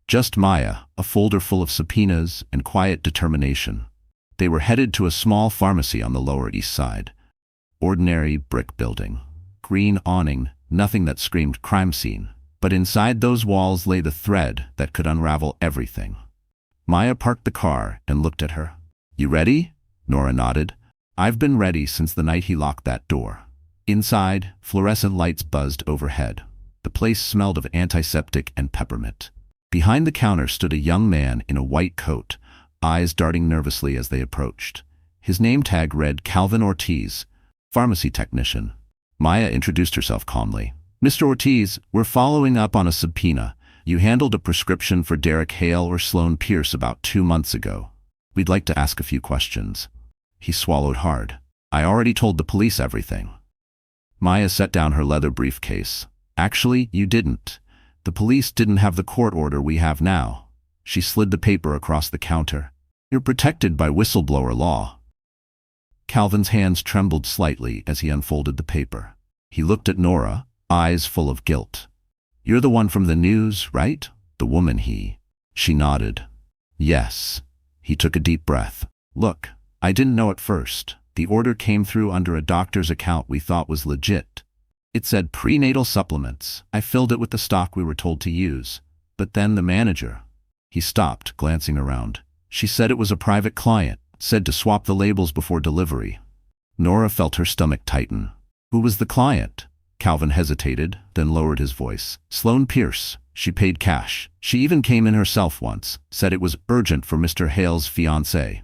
Just Maya, a folder full of subpoenas, and quiet determination. They were headed to a small pharmacy on the Lower East Side. Ordinary brick building. Green awning, nothing that screamed crime scene. But inside those walls lay the thread that could unravel everything. Maya parked the car and looked at her. "You ready?" Nora nodded. "I've been ready since the night he locked that door." Inside, fluorescent lights buzzed overhead. The place smelled of antiseptic and peppermint. Behind the counter stood a young man in a white coat, eyes darting nervously as they approached. His name tag read Calvin Ortiz, pharmacy technician. Maya introduced herself calmly. "Mr. Ortiz, we're following up on a subpoena. You handled a prescription for Derek Hale or Sloane Pierce about 2 months ago. We'd like to ask a few questions." He swallowed hard. "I already told the police everything." Maya set down her leather briefcase. "Actually, you didn't. The police didn't have the court order we have now." She slid the paper across the counter. "You're protected by whistleblower law." Calvin's hands trembled slightly as he unfolded the paper. He looked at Nora, eyes full of guilt. "You're the one from the news, right? The woman he..." She nodded. "Yes." He took a deep breath. "Look, I didn't know at first. The order came through under a doctor's account we thought was legit. It said prenatal supplements. I filled it with the stock we were told to use. But then the manager..." He stopped, glancing around. "She said it was a private client, said to swap the labels before delivery." Nora felt her stomach tighten. "Who was the client?" Calvin hesitated, then lowered his voice. "Sloane Pierce. She paid cash. She even came in herself once, said it was urgent for Mr. Hale's fiancée."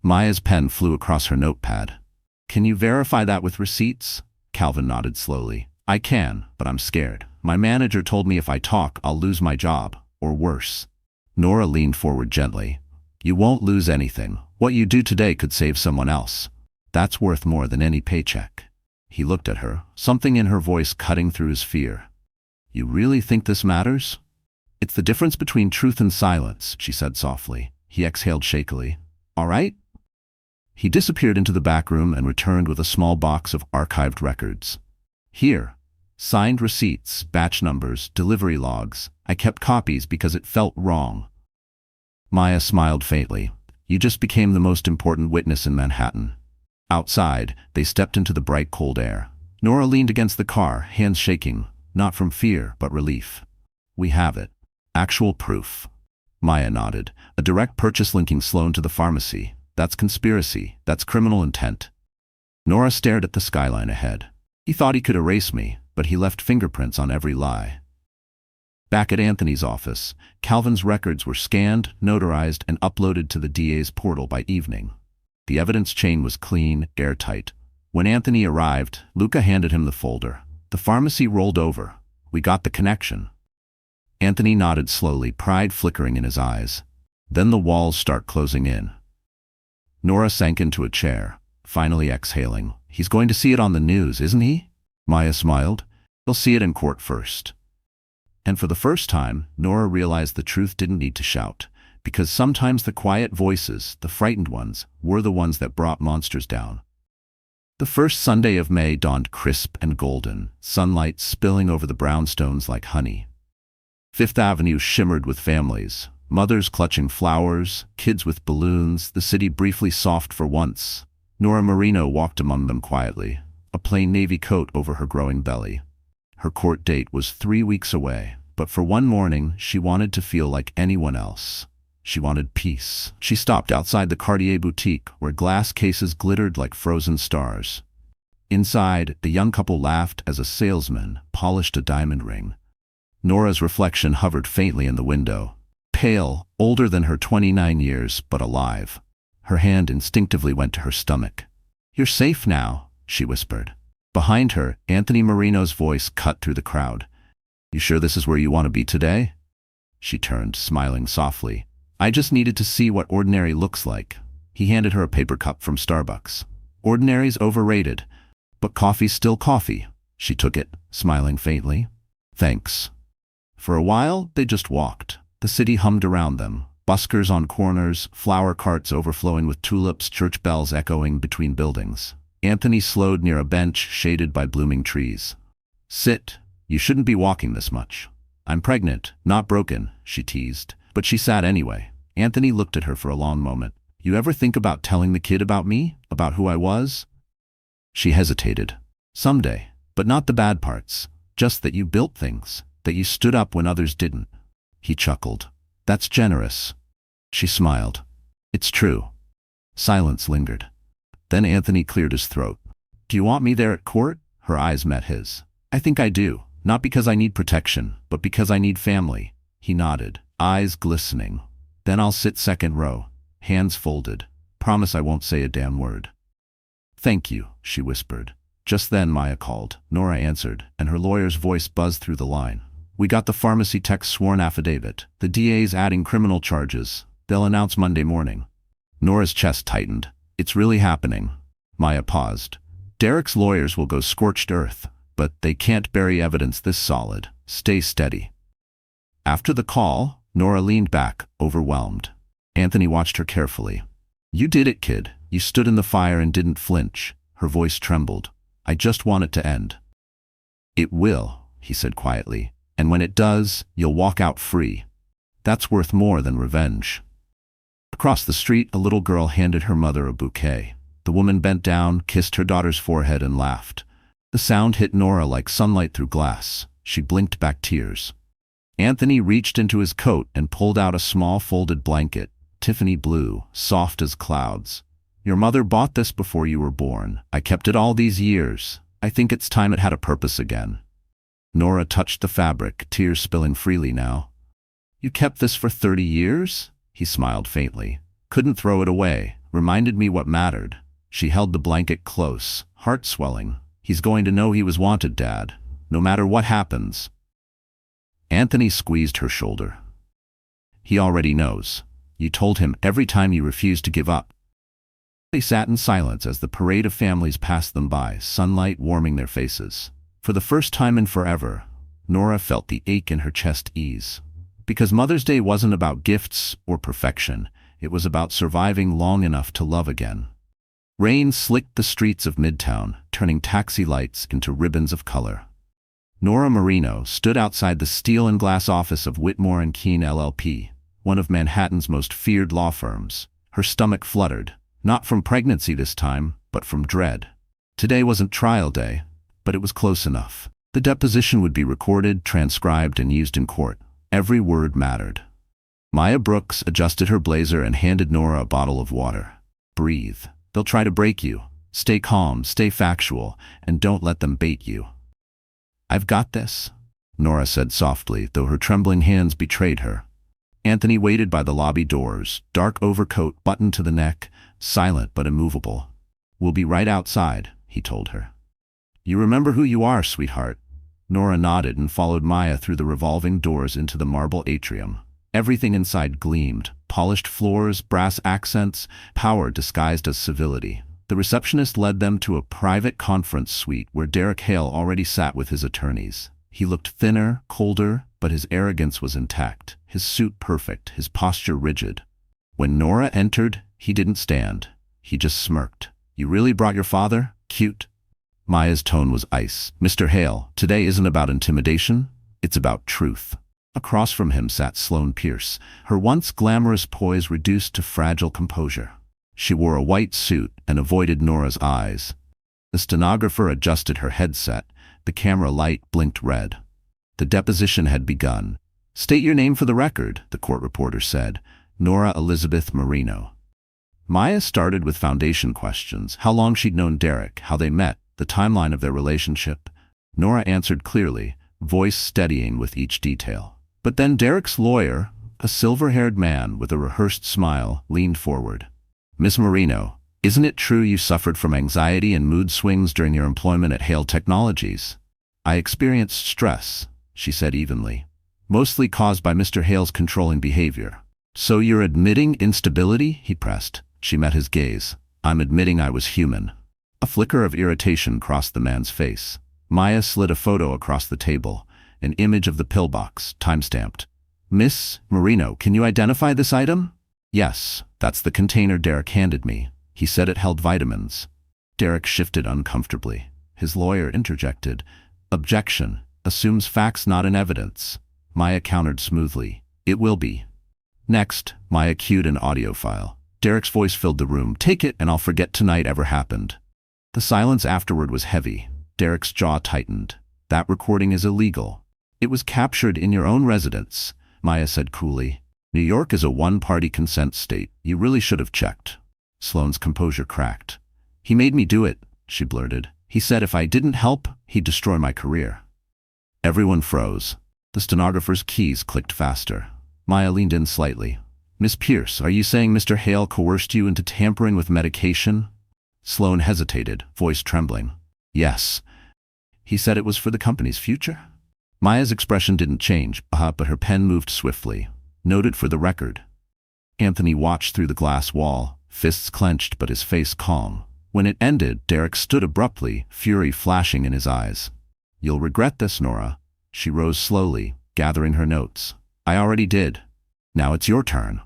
Maya's pen flew across her notepad. "Can you verify that with receipts?" Calvin nodded slowly. "I can, but I'm scared. My manager told me if I talk, I'll lose my job, or worse." Nora leaned forward gently. "You won't lose anything. What you do today could save someone else. That's worth more than any paycheck." He looked at her, something in her voice cutting through his fear. "You really think this matters?" "It's the difference between truth and silence," she said softly. He exhaled shakily. "All right?" He disappeared into the back room and returned with a small box of archived records. "Here. Signed receipts, batch numbers, delivery logs. I kept copies because it felt wrong." Maya smiled faintly. "You just became the most important witness in Manhattan." Outside, they stepped into the bright cold air. Nora leaned against the car, hands shaking, not from fear, but relief. "We have it. Actual proof." Maya nodded. "A direct purchase linking Sloane to the pharmacy. That's conspiracy. That's criminal intent." Nora stared at the skyline ahead. "He thought he could erase me, but he left fingerprints on every lie." Back at Anthony's office, Calvin's records were scanned, notarized, and uploaded to the DA's portal by evening. The evidence chain was clean, airtight. When Anthony arrived, Luca handed him the folder. The pharmacy rolled over. "We got the connection." Anthony nodded slowly, pride flickering in his eyes. Then the walls start closing in. Nora sank into a chair, finally exhaling. "He's going to see it on the news, isn't he?" Maya smiled. "He'll see it in court first." And for the first time, Nora realized the truth didn't need to shout, because sometimes the quiet voices, the frightened ones, were the ones that brought monsters down. The first Sunday of May dawned crisp and golden, sunlight spilling over the brownstones like honey. Fifth Avenue shimmered with families, mothers clutching flowers, kids with balloons, the city briefly soft for once. Nora Marino walked among them quietly, a plain navy coat over her growing belly. Her court date was 3 weeks away, But for one morning, she wanted to feel like anyone else. She wanted peace. She stopped outside the Cartier boutique, where glass cases glittered like frozen stars. Inside, the young couple laughed as a salesman polished a diamond ring. Nora's reflection hovered faintly in the window. Pale, older than her 29 years, but alive. Her hand instinctively went to her stomach. "You're safe now," she whispered. Behind her, Anthony Marino's voice cut through the crowd. "You sure this is where you want to be today?" She turned, smiling softly. "I just needed to see what ordinary looks like." He handed her a paper cup from Starbucks. "Ordinary's overrated, but coffee's still coffee." She took it, smiling faintly. "Thanks." For a while, they just walked. The city hummed around them. Buskers on corners, flower carts overflowing with tulips, church bells echoing between buildings. Anthony slowed near a bench shaded by blooming trees. "Sit. You shouldn't be walking this much." "I'm pregnant, not broken," she teased. But she sat anyway. Anthony looked at her for a long moment. "You ever think about telling the kid about me? About who I was?" She hesitated. "Someday. But not the bad parts. Just that you built things. That you stood up when others didn't." He chuckled. "That's generous." She smiled. "It's true." Silence lingered. Then Anthony cleared his throat. "Do you want me there at court?" Her eyes met his. "I think I do. Not because I need protection, but because I need family." He nodded, eyes glistening. "Then I'll sit second row, hands folded. Promise I won't say a damn word." "Thank you," she whispered. Just then Maya called. Nora answered, and her lawyer's voice buzzed through the line. "We got the pharmacy tech's sworn affidavit. The DA's adding criminal charges. They'll announce Monday morning." Nora's chest tightened. "It's really happening." Maya paused. "Derek's lawyers will go scorched earth, but they can't bury evidence this solid. Stay steady." After the call, Nora leaned back, overwhelmed. Anthony watched her carefully. "You did it, kid. You stood in the fire and didn't flinch." Her voice trembled. "I just want it to end." "It will," he said quietly. "And when it does, you'll walk out free. That's worth more than revenge." Across the street, a little girl handed her mother a bouquet. The woman bent down, kissed her daughter's forehead, and laughed. The sound hit Nora like sunlight through glass. She blinked back tears. Anthony reached into his coat and pulled out a small folded blanket, Tiffany blue, soft as clouds. "Your mother bought this before you were born. I kept it all these years. I think it's time it had a purpose again." Nora touched the fabric, tears spilling freely now. "You kept this for 30 years?" He smiled faintly. "Couldn't throw it away. Reminded me what mattered." She held the blanket close, heart swelling. "He's going to know he was wanted, Dad. No matter what happens." Anthony squeezed her shoulder. "He already knows. You told him every time you refused to give up." They sat in silence as the parade of families passed them by, sunlight warming their faces. For the first time in forever, Nora felt the ache in her chest ease. Because Mother's Day wasn't about gifts or perfection, it was about surviving long enough to love again. Rain slicked the streets of Midtown, turning taxi lights into ribbons of color. Nora Marino stood outside the steel and glass office of Whitmore & Keene LLP, one of Manhattan's most feared law firms. Her stomach fluttered, not from pregnancy this time, but from dread. Today wasn't trial day, but it was close enough. The deposition would be recorded, transcribed, and used in court. Every word mattered. Maya Brooks adjusted her blazer and handed Nora a bottle of water. "Breathe. They'll try to break you. Stay calm, stay factual, and don't let them bait you." "I've got this," Nora said softly, though her trembling hands betrayed her. Anthony waited by the lobby doors, dark overcoat buttoned to the neck, silent but immovable. "We'll be right outside," he told her. "You remember who you are, sweetheart." Nora nodded and followed Maya through the revolving doors into the marble atrium. Everything inside gleamed: polished floors, brass accents, power disguised as civility. The receptionist led them to a private conference suite where Derek Hale already sat with his attorneys. He looked thinner, colder, but his arrogance was intact, his suit perfect, his posture rigid. When Nora entered, he didn't stand. He just smirked. "You really brought your father? Cute." Maya's tone was ice. "Mr. Hale, today isn't about intimidation. It's about truth." Across from him sat Sloane Pierce, her once glamorous poise reduced to fragile composure. She wore a white suit and avoided Nora's eyes. The stenographer adjusted her headset. The camera light blinked red. The deposition had begun. "State your name for the record," the court reporter said. "Nora Elizabeth Marino." Maya started with foundation questions: how long she'd known Derek, how they met, the timeline of their relationship. Nora answered clearly, voice steadying with each detail. But then Derek's lawyer, a silver-haired man with a rehearsed smile, leaned forward. "Miss Marino, isn't it true you suffered from anxiety and mood swings during your employment at Hale Technologies?" "I experienced stress," she said evenly, "mostly caused by Mr. Hale's controlling behavior." "So you're admitting instability?" he pressed. She met his gaze. "I'm admitting I was human." A flicker of irritation crossed the man's face. Maya slid a photo across the table, an image of the pillbox, time-stamped. "Miss Marino, can you identify this item?" "Yes, that's the container Derek handed me. He said it held vitamins." Derek shifted uncomfortably. His lawyer interjected. "Objection. Assumes facts not in evidence." Maya countered smoothly. "It will be." Next, Maya cued an audio file. Derek's voice filled the room. "Take it and I'll forget tonight ever happened." The silence afterward was heavy. Derek's jaw tightened. "That recording is illegal." "It was captured in your own residence," Maya said coolly. "New York is a one-party consent state. You really should have checked." Sloane's composure cracked. "He made me do it," she blurted. "He said if I didn't help, he'd destroy my career." Everyone froze. The stenographer's keys clicked faster. Maya leaned in slightly. "Miss Pierce, are you saying Mr. Hale coerced you into tampering with medication?" Sloane hesitated, voice trembling. "Yes. He said it was for the company's future?" Maya's expression didn't change, but her pen moved swiftly. "Noted for the record." Anthony watched through the glass wall, fists clenched but his face calm. When it ended, Derek stood abruptly, fury flashing in his eyes. "You'll regret this, Nora." She rose slowly, gathering her notes. "I already did. Now it's your turn."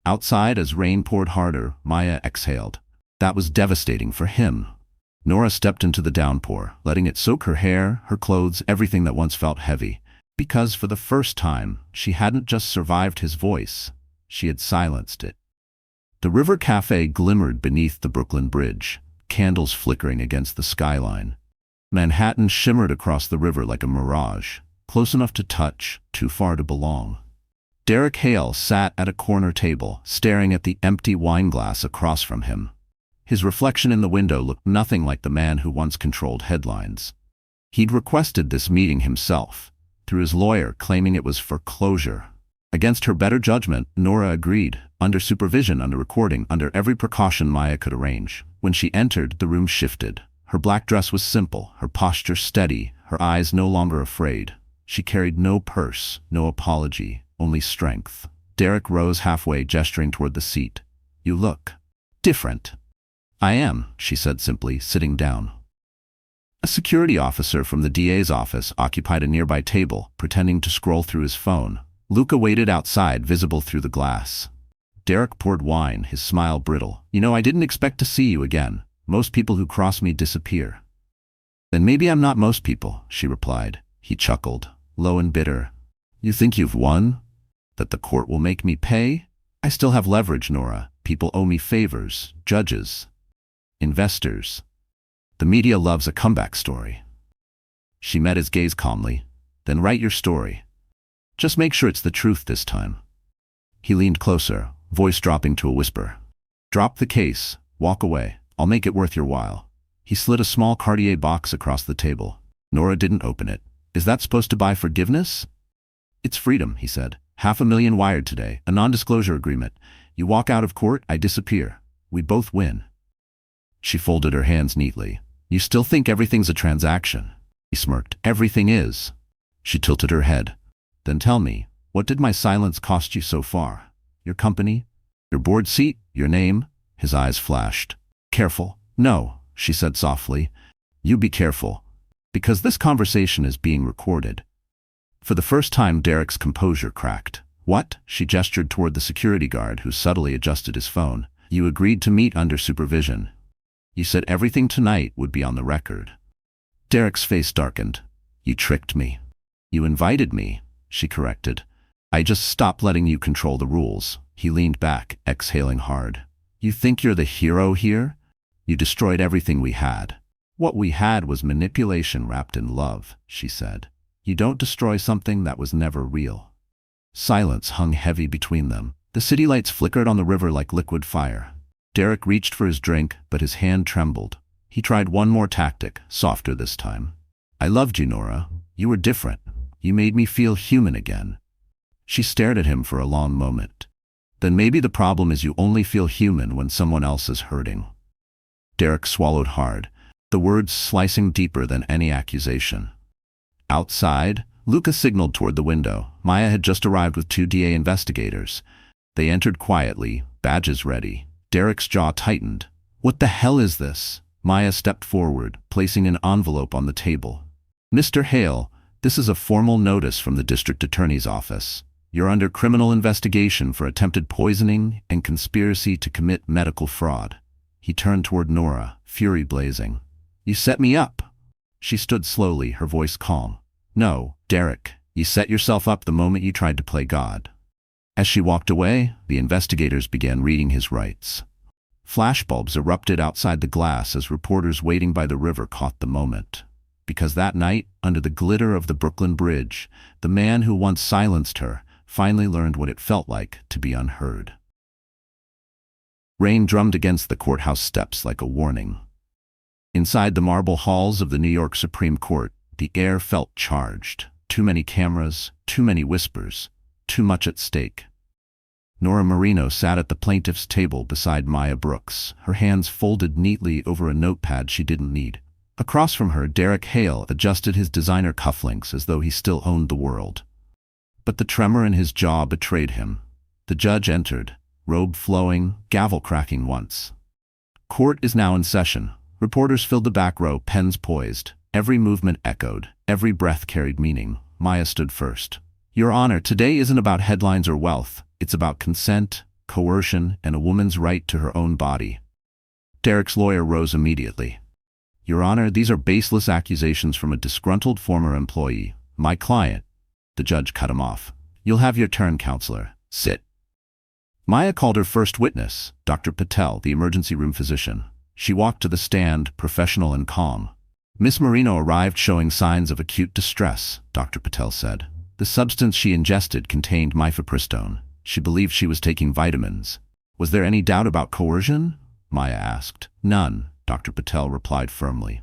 Outside, as rain poured harder, Maya exhaled. That was devastating for him. Nora stepped into the downpour, letting it soak her hair, her clothes, everything that once felt heavy. Because for the first time, she hadn't just survived his voice, she had silenced it. The River Cafe glimmered beneath the Brooklyn Bridge, candles flickering against the skyline. Manhattan shimmered across the river like a mirage, close enough to touch, too far to belong. Derek Hale sat at a corner table, staring at the empty wine glass across from him. His reflection in the window looked nothing like the man who once controlled headlines. He'd requested this meeting himself, through his lawyer claiming it was for closure. Against her better judgment, Nora agreed, under supervision, under recording, under every precaution Maya could arrange. When she entered, the room shifted. Her black dress was simple, her posture steady, her eyes no longer afraid. She carried no purse, no apology, only strength. Derek rose halfway, gesturing toward the seat. "You look different." "I am," she said simply, sitting down. A security officer from the DA's office occupied a nearby table, pretending to scroll through his phone. Luca waited outside, visible through the glass. Derek poured wine, his smile brittle. "You know, I didn't expect to see you again. Most people who cross me disappear." "Then maybe I'm not most people," she replied. He chuckled, low and bitter. "You think you've won? That the court will make me pay? I still have leverage, Nora. People owe me favors, judges, investors. The media loves a comeback story." She met his gaze calmly. "Then write your story. Just make sure it's the truth this time." He leaned closer, voice dropping to a whisper. "Drop the case. Walk away. I'll make it worth your while." He slid a small Cartier box across the table. Nora didn't open it. "Is that supposed to buy forgiveness?" "It's freedom," he said. $500,000 wired today, a non-disclosure agreement. You walk out of court, I disappear. We both win." She folded her hands neatly. "You still think everything's a transaction?" He smirked. "Everything is." She tilted her head. "Then tell me, what did my silence cost you so far? Your company? Your board seat? Your name?" His eyes flashed. "Careful." "No," she said softly. "You be careful. Because this conversation is being recorded." For the first time, Derek's composure cracked. "What?" She gestured toward the security guard who subtly adjusted his phone. "You agreed to meet under supervision. You said everything tonight would be on the record." Derek's face darkened. "You tricked me." "You invited me," she corrected. "I just stopped letting you control the rules." He leaned back, exhaling hard. "You think you're the hero here? You destroyed everything we had." "What we had was manipulation wrapped in love," she said. You don't destroy something that was never real. Silence hung heavy between them. The city lights flickered on the river like liquid fire. Derek reached for his drink, but his hand trembled. He tried one more tactic, softer this time. I loved you, Nora. You were different. You made me feel human again. She stared at him for a long moment. Then maybe the problem is you only feel human when someone else is hurting. Derek swallowed hard, the words slicing deeper than any accusation. Outside, Luca signaled toward the window. Maya had just arrived with 2 DA investigators. They entered quietly, badges ready. Derek's jaw tightened. What the hell is this? Maya stepped forward, placing an envelope on the table. Mr. Hale, this is a formal notice from the district attorney's office. You're under criminal investigation for attempted poisoning and conspiracy to commit medical fraud. He turned toward Nora, fury blazing. You set me up. She stood slowly, her voice calm. No, Derek, you set yourself up the moment you tried to play God. As she walked away, the investigators began reading his rights. Flashbulbs erupted outside the glass as reporters waiting by the river caught the moment. Because that night, under the glitter of the Brooklyn Bridge, the man who once silenced her finally learned what it felt like to be unheard. Rain drummed against the courthouse steps like a warning. Inside the marble halls of the New York Supreme Court, the air felt charged. Too many cameras, too many whispers, too much at stake. Nora Marino sat at the plaintiff's table beside Maya Brooks, her hands folded neatly over a notepad she didn't need. Across from her, Derek Hale adjusted his designer cufflinks as though he still owned the world. But the tremor in his jaw betrayed him. The judge entered, robe flowing, gavel cracking once. Court is now in session. Reporters filled the back row, pens poised. Every movement echoed, every breath carried meaning. Maya stood first. Your Honor, today isn't about headlines or wealth. It's about consent, coercion, and a woman's right to her own body. Derek's lawyer rose immediately. Your Honor, these are baseless accusations from a disgruntled former employee. My client. The judge cut him off. You'll have your turn, counselor. Sit. Maya called her first witness, Dr. Patel, the emergency room physician. She walked to the stand, professional and calm. Miss Marino arrived showing signs of acute distress, Dr. Patel said. The substance she ingested contained mifepristone. She believed she was taking vitamins. Was there any doubt about coercion? Maya asked. None, Dr. Patel replied firmly.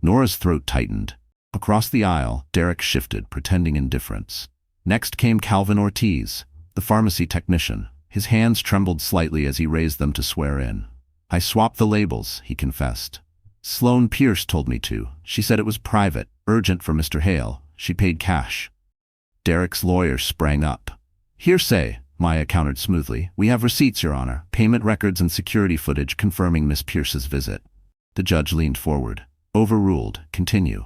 Nora's throat tightened. Across the aisle, Derek shifted, pretending indifference. Next came Calvin Ortiz, the pharmacy technician. His hands trembled slightly as he raised them to swear in. I swapped the labels, he confessed. Sloane Pierce told me to. She said it was private, urgent for Mr. Hale. She paid cash. Derek's lawyer sprang up. Hearsay, Maya countered smoothly. We have receipts, Your Honor, payment records and security footage confirming Miss Pierce's visit. The judge leaned forward. Overruled. Continue.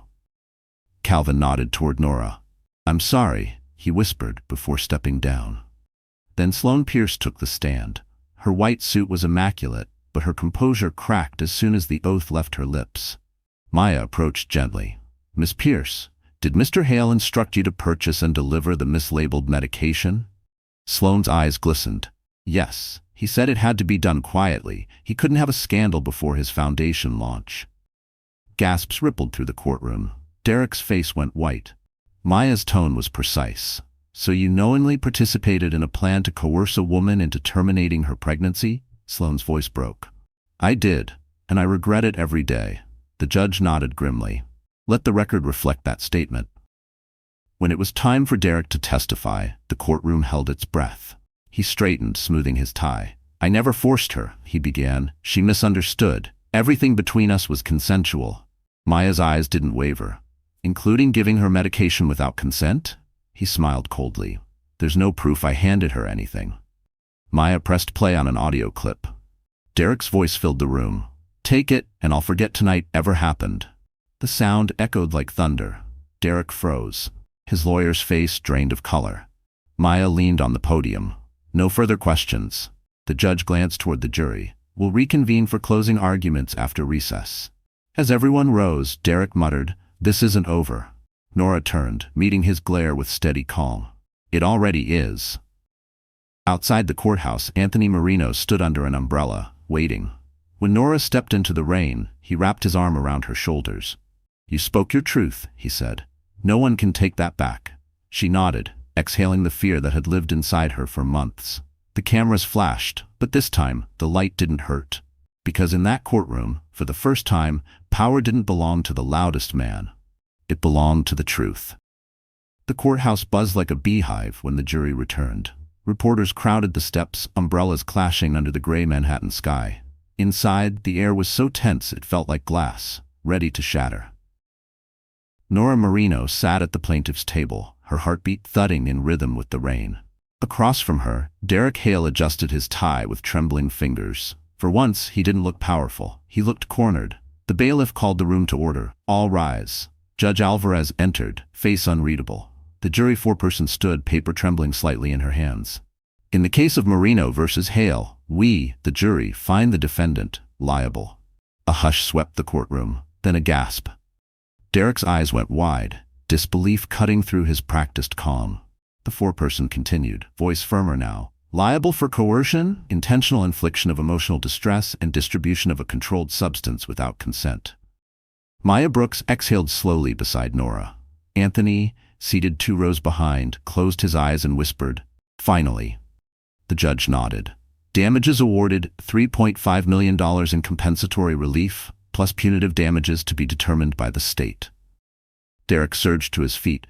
Calvin nodded toward Nora. I'm sorry, he whispered before stepping down. Then Sloane Pierce took the stand. Her white suit was immaculate, but her composure cracked as soon as the oath left her lips. Maya approached gently. Miss Pierce, did Mr. Hale instruct you to purchase and deliver the mislabeled medication? Sloane's eyes glistened. Yes, he said it had to be done quietly. He couldn't have a scandal before his foundation launch. Gasps rippled through the courtroom. Derek's face went white. Maya's tone was precise. So you knowingly participated in a plan to coerce a woman into terminating her pregnancy? Sloane's voice broke. I did, and I regret it every day. The judge nodded grimly. Let the record reflect that statement. When it was time for Derek to testify, the courtroom held its breath. He straightened, smoothing his tie. I never forced her, he began. She misunderstood. Everything between us was consensual. Maya's eyes didn't waver. Including giving her medication without consent? He smiled coldly. There's no proof I handed her anything. Maya pressed play on an audio clip. Derek's voice filled the room. Take it, and I'll forget tonight ever happened. The sound echoed like thunder. Derek froze. His lawyer's face drained of color. Maya leaned on the podium. No further questions. The judge glanced toward the jury. We'll reconvene for closing arguments after recess. As everyone rose, Derek muttered, This isn't over. Nora turned, meeting his glare with steady calm. It already is. Outside the courthouse, Anthony Marino stood under an umbrella, waiting. When Nora stepped into the rain, he wrapped his arm around her shoulders. You spoke your truth, he said. No one can take that back. She nodded, exhaling the fear that had lived inside her for months. The cameras flashed, but this time, the light didn't hurt. Because in that courtroom, for the first time, power didn't belong to the loudest man. It belonged to the truth. The courthouse buzzed like a beehive when the jury returned. Reporters crowded the steps, umbrellas clashing under the gray Manhattan sky. Inside, the air was so tense it felt like glass, ready to shatter. Nora Marino sat at the plaintiff's table, her heartbeat thudding in rhythm with the rain. Across from her, Derek Hale adjusted his tie with trembling fingers. For once, he didn't look powerful. He looked cornered. The bailiff called the room to order. All rise. Judge Alvarez entered, face unreadable. The jury foreperson stood, paper trembling slightly in her hands. In the case of Marino versus Hale, we, the jury, find the defendant liable. A hush swept the courtroom, then a gasp. Derek's eyes went wide, disbelief cutting through his practiced calm. The foreperson continued, voice firmer now. Liable for coercion, intentional infliction of emotional distress, and distribution of a controlled substance without consent. Maya Brooks exhaled slowly beside Nora. Anthony, seated 2 rows behind, closed his eyes and whispered, finally. The judge nodded. Damages awarded $3.5 million in compensatory relief, plus punitive damages to be determined by the state. Derek surged to his feet.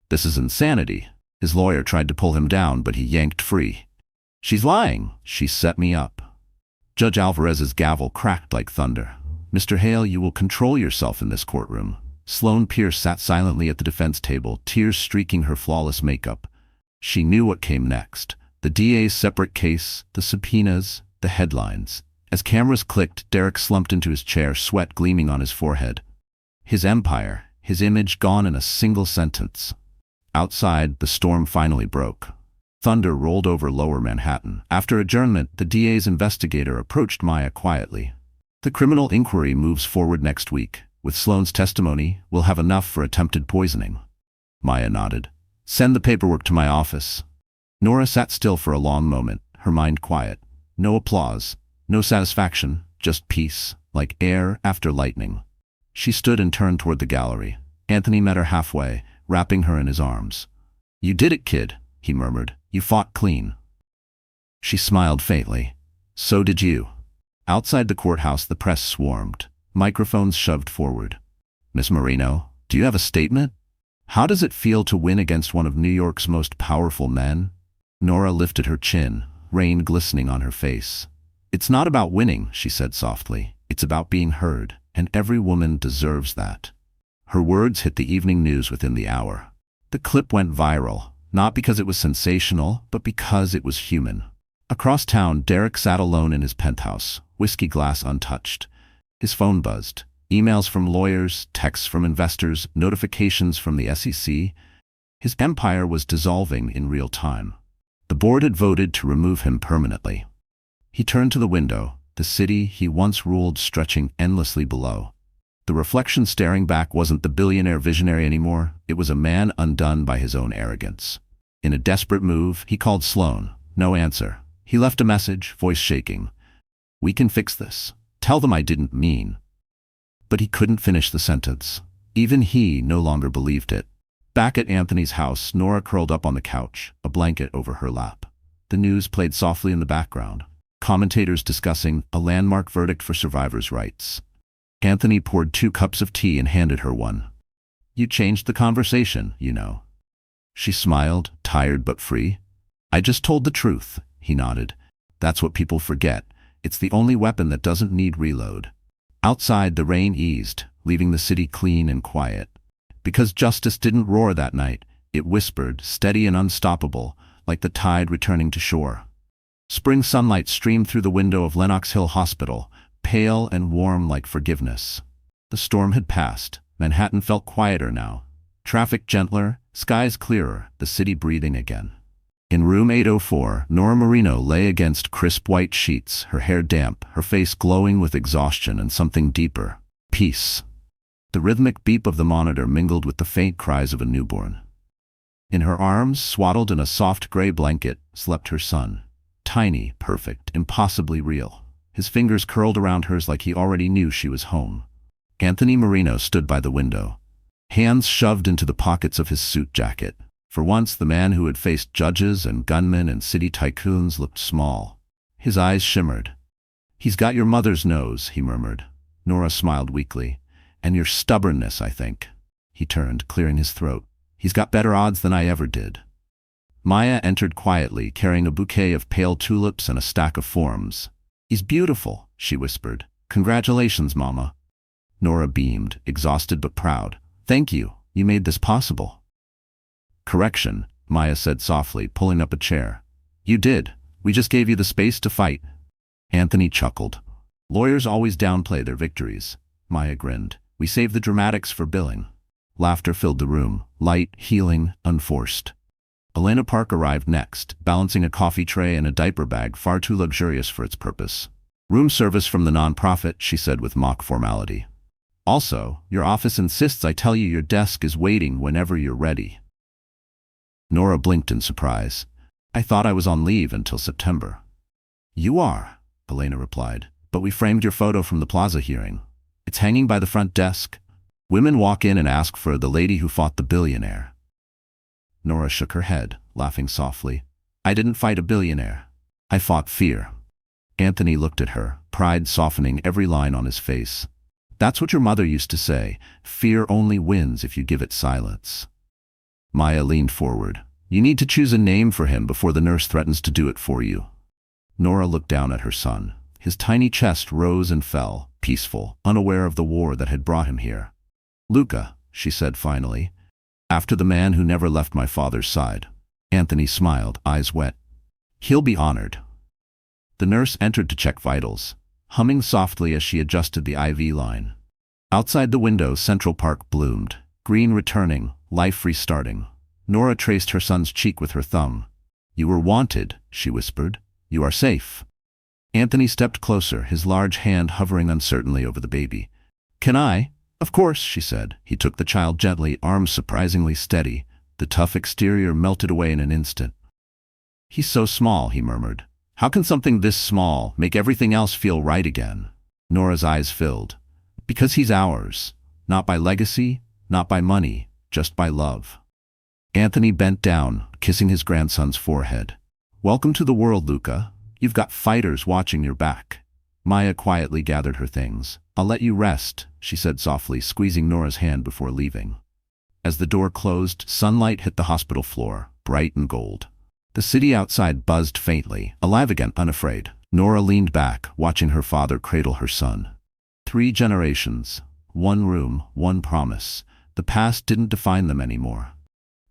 This is insanity. His lawyer tried to pull him down, but he yanked free. She's lying. She set me up. Judge Alvarez's gavel cracked like thunder. Mr. Hale, you will control yourself in this courtroom. Sloane Pierce sat silently at the defense table, tears streaking her flawless makeup. She knew what came next. The DA's separate case, the subpoenas, the headlines. As cameras clicked, Derek slumped into his chair, sweat gleaming on his forehead. His empire, his image gone in a single sentence. Outside, the storm finally broke. Thunder rolled over lower Manhattan. After adjournment, the DA's investigator approached Maya quietly. The criminal inquiry moves forward next week. With Sloane's testimony, we'll have enough for attempted poisoning. Maya nodded. Send the paperwork to my office. Nora sat still for a long moment, her mind quiet. No applause, no satisfaction, just peace, like air after lightning. She stood and turned toward the gallery. Anthony met her halfway, wrapping her in his arms. You did it, kid, he murmured. You fought clean. She smiled faintly. So did you. Outside the courthouse, the press swarmed. Microphones shoved forward. Miss Marino, do you have a statement? How does it feel to win against one of New York's most powerful men? Nora lifted her chin, rain glistening on her face. It's not about winning, she said softly. It's about being heard, and every woman deserves that. Her words hit the evening news within the hour. The clip went viral, not because it was sensational, but because it was human. Across town, Derek sat alone in his penthouse, whiskey glass untouched. His phone buzzed. Emails from lawyers, texts from investors, notifications from the SEC. His empire was dissolving in real time. The board had voted to remove him permanently. He turned to the window, the city he once ruled stretching endlessly below. The reflection staring back wasn't the billionaire visionary anymore. It was a man undone by his own arrogance. In a desperate move, he called Sloane. No answer. He left a message, voice shaking. We can fix this. Tell them I didn't mean. But he couldn't finish the sentence. Even he no longer believed it. Back at Anthony's house, Nora curled up on the couch, a blanket over her lap. The news played softly in the background. Commentators discussing a landmark verdict for survivors' rights. Anthony poured 2 cups of tea and handed her one. You changed the conversation, you know. She smiled, tired but free. I just told the truth, he nodded. That's what people forget. It's the only weapon that doesn't need reload. Outside, the rain eased, leaving the city clean and quiet. Because justice didn't roar that night, it whispered, steady and unstoppable, like the tide returning to shore. Spring sunlight streamed through the window of Lenox Hill Hospital, pale and warm like forgiveness. The storm had passed. Manhattan felt quieter now. Traffic gentler, skies clearer, the city breathing again. In room 804, Nora Marino lay against crisp white sheets, her hair damp, her face glowing with exhaustion and something deeper. Peace. The rhythmic beep of the monitor mingled with the faint cries of a newborn. In her arms, swaddled in a soft gray blanket, slept her son. Tiny, perfect, impossibly real. His fingers curled around hers like he already knew she was home. Anthony Marino stood by the window. hands shoved into the pockets of his suit jacket. For once, the man who had faced judges and gunmen and city tycoons looked small. His eyes shimmered. "He's got your mother's nose," he murmured. Nora smiled weakly. "And your stubbornness, I think." He turned, clearing his throat. "He's got better odds than I ever did." Maya entered quietly, carrying a bouquet of pale tulips and a stack of forms. "He's beautiful," she whispered. "Congratulations, Mama." Nora beamed, exhausted but proud. "Thank you. You made this possible." "Correction," Maya said softly, pulling up a chair. "You did. We just gave you the space to fight." Anthony chuckled. "Lawyers always downplay their victories." Maya grinned. "We save the dramatics for billing." Laughter filled the room, light, healing, unforced. Elena Park arrived next, balancing a coffee tray and a diaper bag far too luxurious for its purpose. "Room service from the non-profit," she said with mock formality. "Also, your office insists I tell you your desk is waiting whenever you're ready." Nora blinked in surprise. "I thought I was on leave until September." "You are," Elena replied, "but we framed your photo from the plaza hearing. It's hanging by the front desk. Women walk in and ask for the lady who fought the billionaire." Nora shook her head, laughing softly. "I didn't fight a billionaire. I fought fear." Anthony looked at her, pride softening every line on his face. "That's what your mother used to say. Fear only wins if you give it silence." Maya leaned forward. "You need to choose a name for him before the nurse threatens to do it for you." Nora looked down at her son. His tiny chest rose and fell, peaceful, unaware of the war that had brought him here. "Luca," she said finally, "after the man who never left my father's side." Anthony smiled, eyes wet. "He'll be honored." The nurse entered to check vitals, humming softly as she adjusted the IV line. Outside the window, Central Park bloomed, green returning, life restarting. Nora traced her son's cheek with her thumb. "You were wanted," she whispered. "You are safe." Anthony stepped closer, his large hand hovering uncertainly over the baby. "Can I?" "Of course," she said. He took the child gently, arms surprisingly steady. The tough exterior melted away in an instant. "He's so small," he murmured. "How can something this small make everything else feel right again?" Nora's eyes filled. "Because he's ours. Not by legacy, not by money, just by love." Anthony bent down, kissing his grandson's forehead. "Welcome to the world, Luca. You've got fighters watching your back." Maya quietly gathered her things. "I'll let you rest," she said softly, squeezing Nora's hand before leaving. As the door closed, sunlight hit the hospital floor, bright and gold. The city outside buzzed faintly, alive again, unafraid. Nora leaned back, watching her father cradle her son. 3 generations, 1 room, 1 promise. The past didn't define them anymore.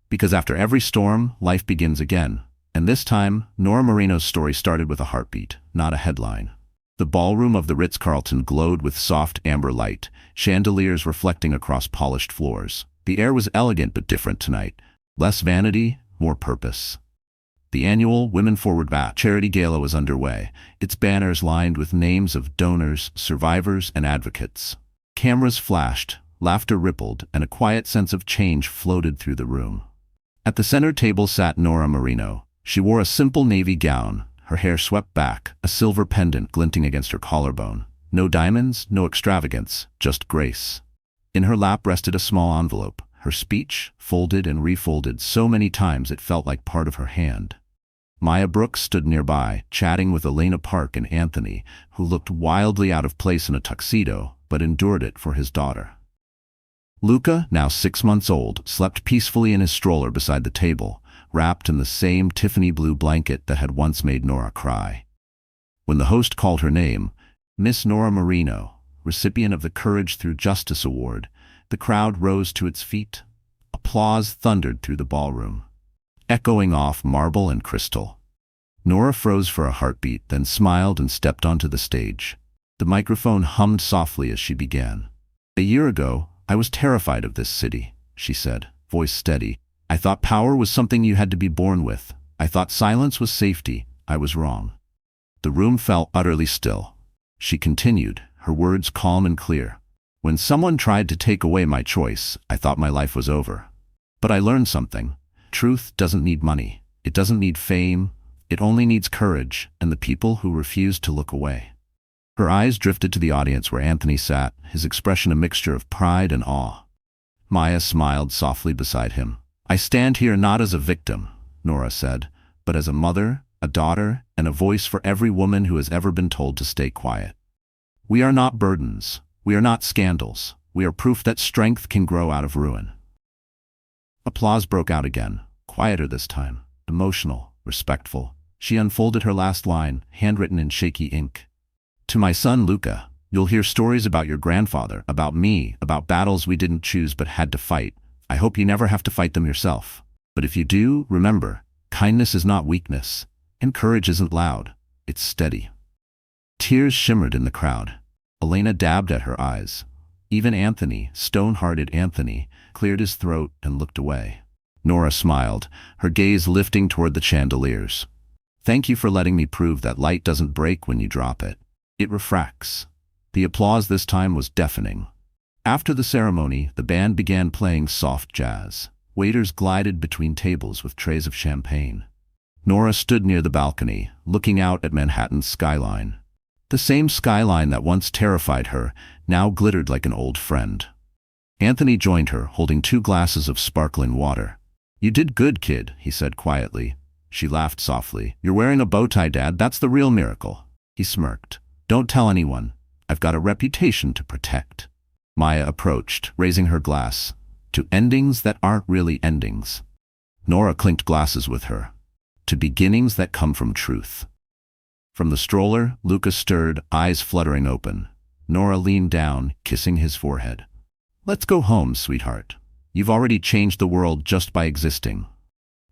Because after every storm, life begins again. And this time, Nora Marino's story started with a heartbeat, not a headline. The ballroom of the Ritz-Carlton glowed with soft amber light, chandeliers reflecting across polished floors. The air was elegant but different tonight. Less vanity, more purpose. The annual Women Forward charity gala was underway, its banners lined with names of donors, survivors, and advocates. Cameras flashed, laughter rippled, and a quiet sense of change floated through the room. At the center table sat Nora Marino. She wore a simple navy gown, her hair swept back, a silver pendant glinting against her collarbone. No diamonds, no extravagance, just grace. In her lap rested a small envelope, her speech, folded and refolded so many times it felt like part of her hand. Maya Brooks stood nearby, chatting with Elena Park and Anthony, who looked wildly out of place in a tuxedo, but endured it for his daughter. Luca, now 6 months old, slept peacefully in his stroller beside the table, wrapped in the same Tiffany blue blanket that had once made Nora cry. When the host called her name, Miss Nora Marino, recipient of the Courage Through Justice Award, the crowd rose to its feet. Applause thundered through the ballroom, echoing off marble and crystal. Nora froze for a heartbeat, then smiled and stepped onto the stage. The microphone hummed softly as she began. "A year ago, I was terrified of this city," she said, voice steady. "I thought power was something you had to be born with. I thought silence was safety. I was wrong." The room fell utterly still. She continued, her words calm and clear. "When someone tried to take away my choice, I thought my life was over. But I learned something. Truth doesn't need money. It doesn't need fame. It only needs courage and the people who refuse to look away." Her eyes drifted to the audience where Anthony sat, his expression a mixture of pride and awe. Maya smiled softly beside him. I stand here not as a victim, Nora said, but as a mother, a daughter, and a voice for every woman who has ever been told to stay quiet. We are not burdens. We are not scandals. We are proof that strength can grow out of ruin. Applause broke out again, quieter this time, emotional, respectful. She unfolded her last line, handwritten in shaky ink. To my son Luca, you'll hear stories about your grandfather, about me, about battles we didn't choose but had to fight. I hope you never have to fight them yourself. But if you do, remember, kindness is not weakness, and courage isn't loud, it's steady. Tears shimmered in the crowd. Elena dabbed at her eyes. Even Anthony, stone-hearted Anthony, cleared his throat and looked away. Nora smiled, her gaze lifting toward the chandeliers. Thank you for letting me prove that light doesn't break when you drop it. It refracts. The applause this time was deafening. After the ceremony, the band began playing soft jazz. Waiters glided between tables with trays of champagne. Nora stood near the balcony, looking out at Manhattan's skyline. The same skyline that once terrified her now glittered like an old friend. Anthony joined her, holding 2 glasses of sparkling water. You did good, kid, he said quietly. She laughed softly. You're wearing a bow tie, Dad. That's the real miracle. He smirked. Don't tell anyone. I've got a reputation to protect. Maya approached, raising her glass. To endings that aren't really endings. Nora clinked glasses with her. To beginnings that come from truth. From the stroller, Luca stirred, eyes fluttering open. Nora leaned down, kissing his forehead. Let's go home, sweetheart. You've already changed the world just by existing.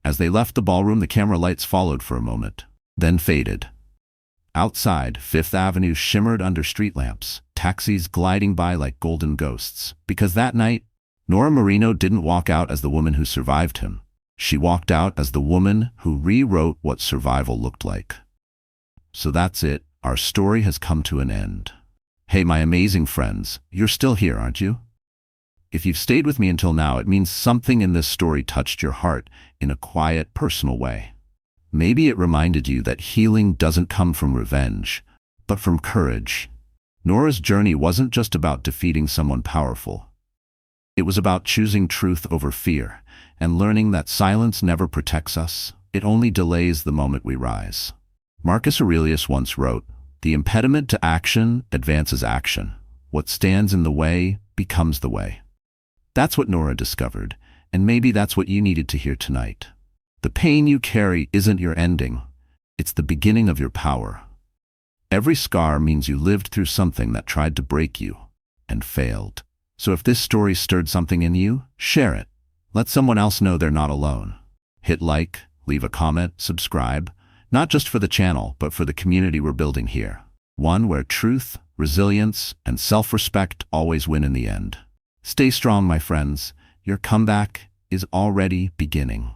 As they left the ballroom, the camera lights followed for a moment, then faded. Outside, Fifth Avenue shimmered under street lamps, taxis gliding by like golden ghosts. Because that night, Nora Marino didn't walk out as the woman who survived him. She walked out as the woman who rewrote what survival looked like. So that's it. Our story has come to an end. Hey, my amazing friends, you're still here, aren't you? If you've stayed with me until now, it means something in this story touched your heart in a quiet, personal way. Maybe it reminded you that healing doesn't come from revenge, but from courage. Nora's journey wasn't just about defeating someone powerful. It was about choosing truth over fear and learning that silence never protects us. It only delays the moment we rise. Marcus Aurelius once wrote, "The impediment to action advances action. What stands in the way becomes the way." That's what Nora discovered, and maybe that's what you needed to hear tonight. The pain you carry isn't your ending. It's the beginning of your power. Every scar means you lived through something that tried to break you and failed. So if this story stirred something in you, share it. Let someone else know they're not alone. Hit like, leave a comment, subscribe, not just for the channel, but for the community we're building here. One where truth, resilience, and self-respect always win in the end. Stay strong, my friends. Your comeback is already beginning.